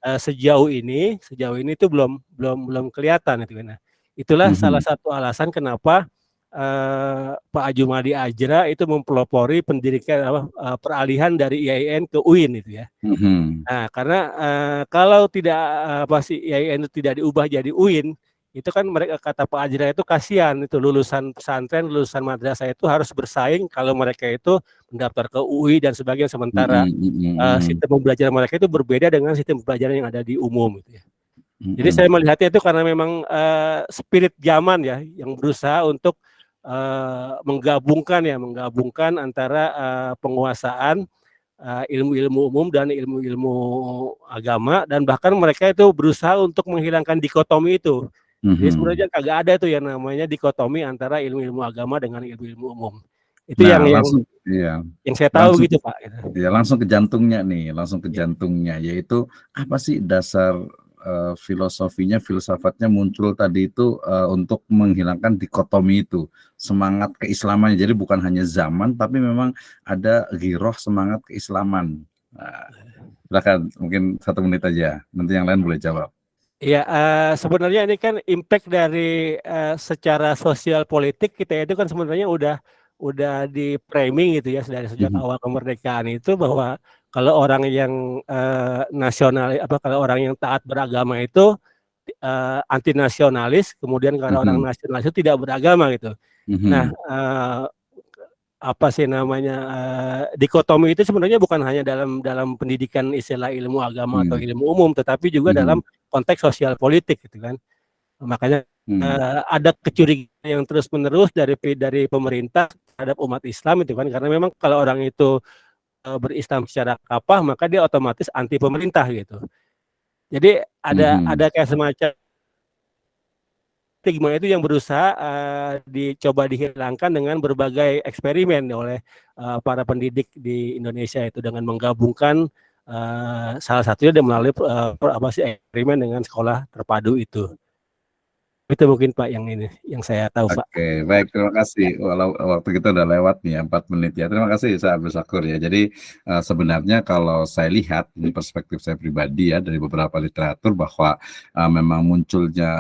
sejauh ini itu belum kelihatan itu. Nah, itulah salah satu alasan kenapa Pak Jumadi Ajra itu mempelopori pendidikan peralihan dari IAIN ke UIN itu ya. Nah, karena kalau tidak IAIN itu tidak diubah jadi UIN, itu kan mereka, kata Pak Ajra itu kasihan itu lulusan pesantren, lulusan madrasah itu harus bersaing kalau mereka itu mendaftar ke UI dan sebagainya, sementara sistem pembelajaran mereka itu berbeda dengan sistem pembelajaran yang ada di umum gitu ya. Jadi saya melihatnya itu karena memang spirit zaman ya yang berusaha untuk menggabungkan antara penguasaan ilmu-ilmu umum dan ilmu-ilmu agama, dan bahkan mereka itu berusaha untuk menghilangkan dikotomi itu. Jadi sebenarnya kagak ada tuh yang namanya dikotomi antara ilmu-ilmu agama dengan ilmu-ilmu umum. Itu yang saya tahu gitu Pak. Ya langsung ke jantungnya nih, yaitu apa sih dasar filosofinya, filsafatnya muncul tadi itu untuk menghilangkan dikotomi itu, semangat keislamannya. Jadi bukan hanya zaman, tapi memang ada giroh semangat keislaman. Silakan, mungkin 1 menit aja, nanti yang lain boleh jawab. Ya, sebenarnya ini kan impact dari secara sosial politik kita itu kan sebenarnya udah di framing gitu ya dari sejak awal kemerdekaan itu, bahwa kalau orang yang kalau orang yang taat beragama itu anti nasionalis, kemudian kalau orang nasionalis itu tidak beragama gitu. Nah, dikotomi itu sebenarnya bukan hanya dalam pendidikan istilah ilmu agama atau ilmu umum, tetapi juga dalam konteks sosial politik gitu kan. Makanya ada kecurigaan yang terus-menerus dari pemerintah terhadap umat Islam itu kan, karena memang kalau orang itu berislam secara kapah maka dia otomatis anti pemerintah gitu. Jadi ada kayak semacam stigma itu yang berusaha dicoba dihilangkan dengan berbagai eksperimen oleh para pendidik di Indonesia itu, dengan menggabungkan salah satunya melalui eksperimen dengan sekolah terpadu itu. Itu mungkin Pak yang saya tahu Pak. Oke, baik, terima kasih. Walau waktu kita udah lewat nih 4 menit ya. Terima kasih Ustaz Abdul Sakur ya. Jadi sebenarnya kalau saya lihat ini perspektif saya pribadi ya dari beberapa literatur, bahwa memang munculnya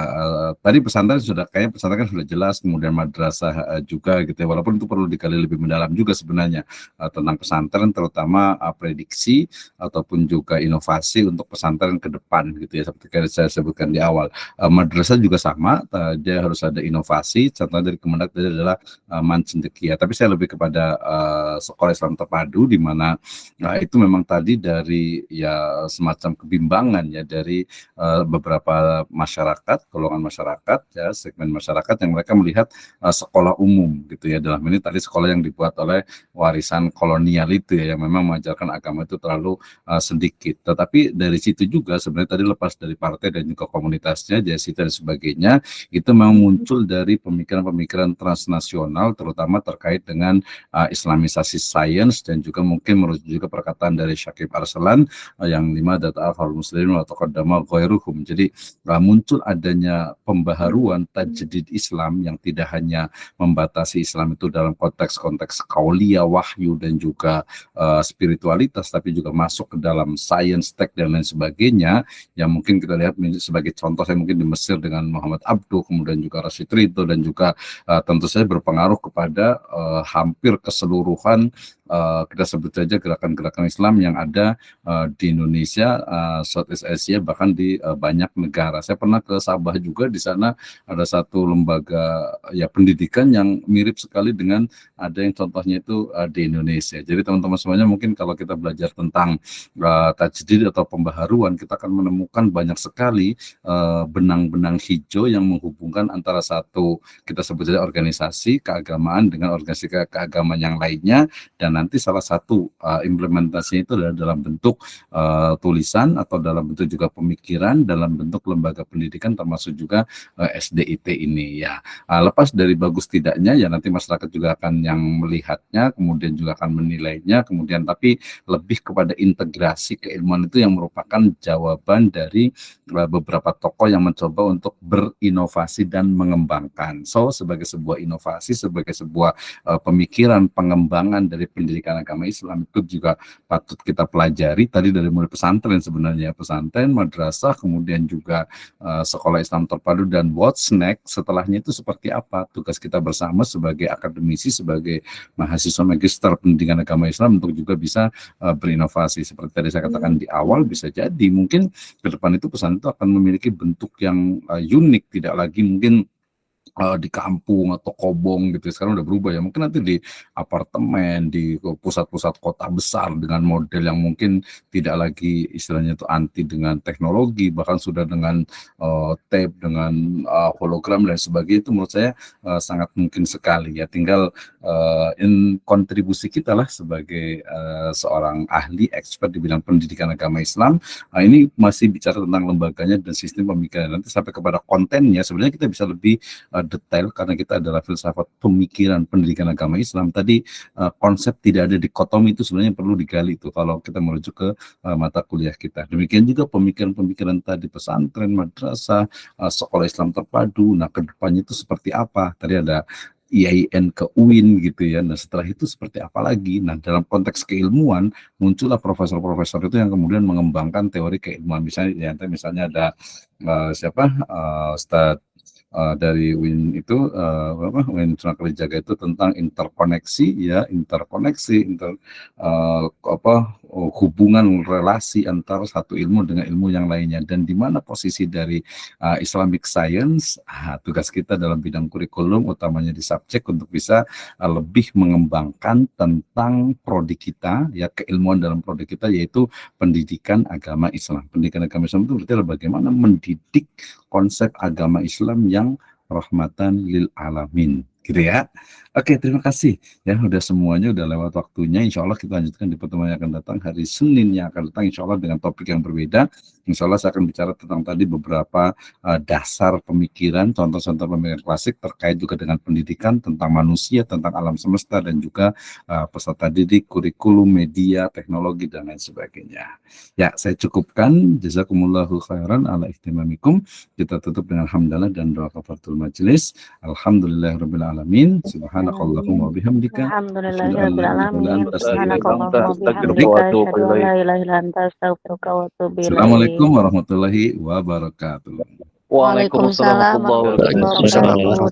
tadi pesantren kan sudah jelas, kemudian madrasah juga gitu ya. Walaupun itu perlu digali lebih mendalam juga sebenarnya tentang pesantren, terutama prediksi ataupun juga inovasi untuk pesantren ke depan gitu ya. Seperti yang saya sebutkan di awal, madrasah juga sama. Dia harus ada inovasi. Contoh dari Kemendak tadi adalah Man Cendekia. Tapi saya lebih kepada sekolah Islam terpadu, di mana Nah, itu memang tadi dari ya semacam kebimbangan ya dari beberapa masyarakat, golongan masyarakat ya, segmen masyarakat yang mereka melihat sekolah umum gitu ya, dalam ini tadi sekolah yang dibuat oleh warisan kolonial itu ya, yang memang mengajarkan agama itu terlalu sedikit. Tetapi dari situ juga sebenarnya tadi lepas dari partai dan juga komunitasnya, JSIT dan sebagainya, itu memang muncul dari pemikiran-pemikiran transnasional, terutama terkait dengan islamisasi sains, dan juga mungkin merujuk juga perkataan dari Syakib Arsalan yang 5 data al muslimin atau qadama ghairuhum. Jadi muncul adanya pembaharuan tajdid Islam yang tidak hanya membatasi Islam itu dalam konteks-konteks kaulia, wahyu dan juga spiritualitas, tapi juga masuk ke dalam sains, tek dan lain sebagainya. Yang mungkin kita lihat sebagai contoh, saya mungkin di Mesir dengan Muhammad Abduh, kemudian juga Rashid Ridho, dan juga tentu saja berpengaruh kepada hampir keseluruhan kita sebut saja gerakan-gerakan Islam yang ada di Indonesia, Southeast Asia, bahkan di banyak negara. Saya pernah ke Sabah juga, di sana ada satu lembaga ya pendidikan yang mirip sekali dengan ada yang contohnya itu di Indonesia. Jadi teman-teman semuanya, mungkin kalau kita belajar tentang tajdid atau pembaharuan, kita akan menemukan banyak sekali benang-benang hijau yang menghubungkan antara satu, kita sebut saja organisasi keagamaan dengan organisasi keagamaan yang lainnya, dan nanti salah satu implementasinya itu adalah dalam bentuk tulisan atau dalam bentuk juga pemikiran, dalam bentuk lembaga pendidikan, termasuk juga SDIT ini ya. Lepas dari bagus tidaknya ya, nanti masyarakat juga akan yang melihatnya, kemudian juga akan menilainya, kemudian tapi lebih kepada integrasi keilmuan itu yang merupakan jawaban dari beberapa tokoh yang mencoba untuk berinovasi dan mengembangkan. So sebagai sebuah inovasi, sebagai sebuah pemikiran pengembangan dari pendidikan agama Islam, itu juga patut kita pelajari tadi dari mulai pesantren, sebenarnya pesantren, madrasah, kemudian juga sekolah Islam terpadu, dan what's next setelahnya itu seperti apa tugas kita bersama sebagai akademisi, sebagai mahasiswa magister pendidikan agama Islam untuk juga bisa berinovasi. Seperti tadi saya katakan di awal, bisa jadi mungkin ke depan itu pesantren itu akan memiliki bentuk yang unik, tidak lagi mungkin di kampung atau kobong gitu. Sekarang udah berubah ya, mungkin nanti di apartemen, di pusat-pusat kota besar dengan model yang mungkin tidak lagi istilahnya itu anti dengan teknologi, bahkan sudah dengan tape, dengan hologram dan sebagainya. Itu menurut saya sangat mungkin sekali ya, tinggal kontribusi kita lah sebagai seorang ahli expert di bidang pendidikan agama Islam. Ini masih bicara tentang lembaganya dan sistem pemikiran, nanti sampai kepada kontennya sebenarnya kita bisa lebih detail, karena kita adalah filsafat pemikiran pendidikan agama Islam. Tadi konsep tidak ada dikotomi itu sebenarnya perlu digali itu kalau kita merujuk ke mata kuliah kita. Demikian juga pemikiran-pemikiran tadi pesantren, madrasah, sekolah Islam terpadu. Nah, ke depannya itu seperti apa? Tadi ada IAIN ke UIN gitu ya. Nah, setelah itu seperti apa lagi? Nah, dalam konteks keilmuan muncullah profesor-profesor itu yang kemudian mengembangkan teori keilmuan. Misalnya ada Ustadz dari UIN itu UIN Sunan Kalijaga itu tentang interkoneksi, hubungan relasi antara satu ilmu dengan ilmu yang lainnya, dan di mana posisi dari Islamic Science. Tugas kita dalam bidang kurikulum utamanya di subjek untuk bisa lebih mengembangkan tentang prodi kita ya, keilmuan dalam prodi kita, yaitu pendidikan agama Islam. Pendidikan agama Islam itu berarti bagaimana mendidik konsep agama Islam yang rahmatan lil alamin, gitu ya. Oke, terima kasih ya, udah semuanya udah lewat waktunya. Insya Allah kita lanjutkan di pertemuan yang akan datang hari Senin yang akan datang, insya Allah dengan topik yang berbeda. Insya Allah saya akan bicara tentang tadi beberapa dasar pemikiran, contoh-contoh pemikiran klasik terkait juga dengan pendidikan, tentang manusia, tentang alam semesta, dan juga peserta didik, kurikulum, media, teknologi, dan lain sebagainya. Ya, saya cukupkan. Jazakumullahu khairan ala ihtimamikum. Kita tutup dengan hamdalah dan doa kafaratul majelis. Alhamdulillahirabbil alamin. Subhanakallahumma wa bihamdika. Alhamdulillahirabbil alamin. Subhanakallahumma wa bihamdika. Asyhadu an la ilaha illa anta, astaghfiruka wa atubu ilaik. Assalamualaikum warahmatullahi wabarakatuh. Waalaikumsalam warahmatullahi wabarakatuh.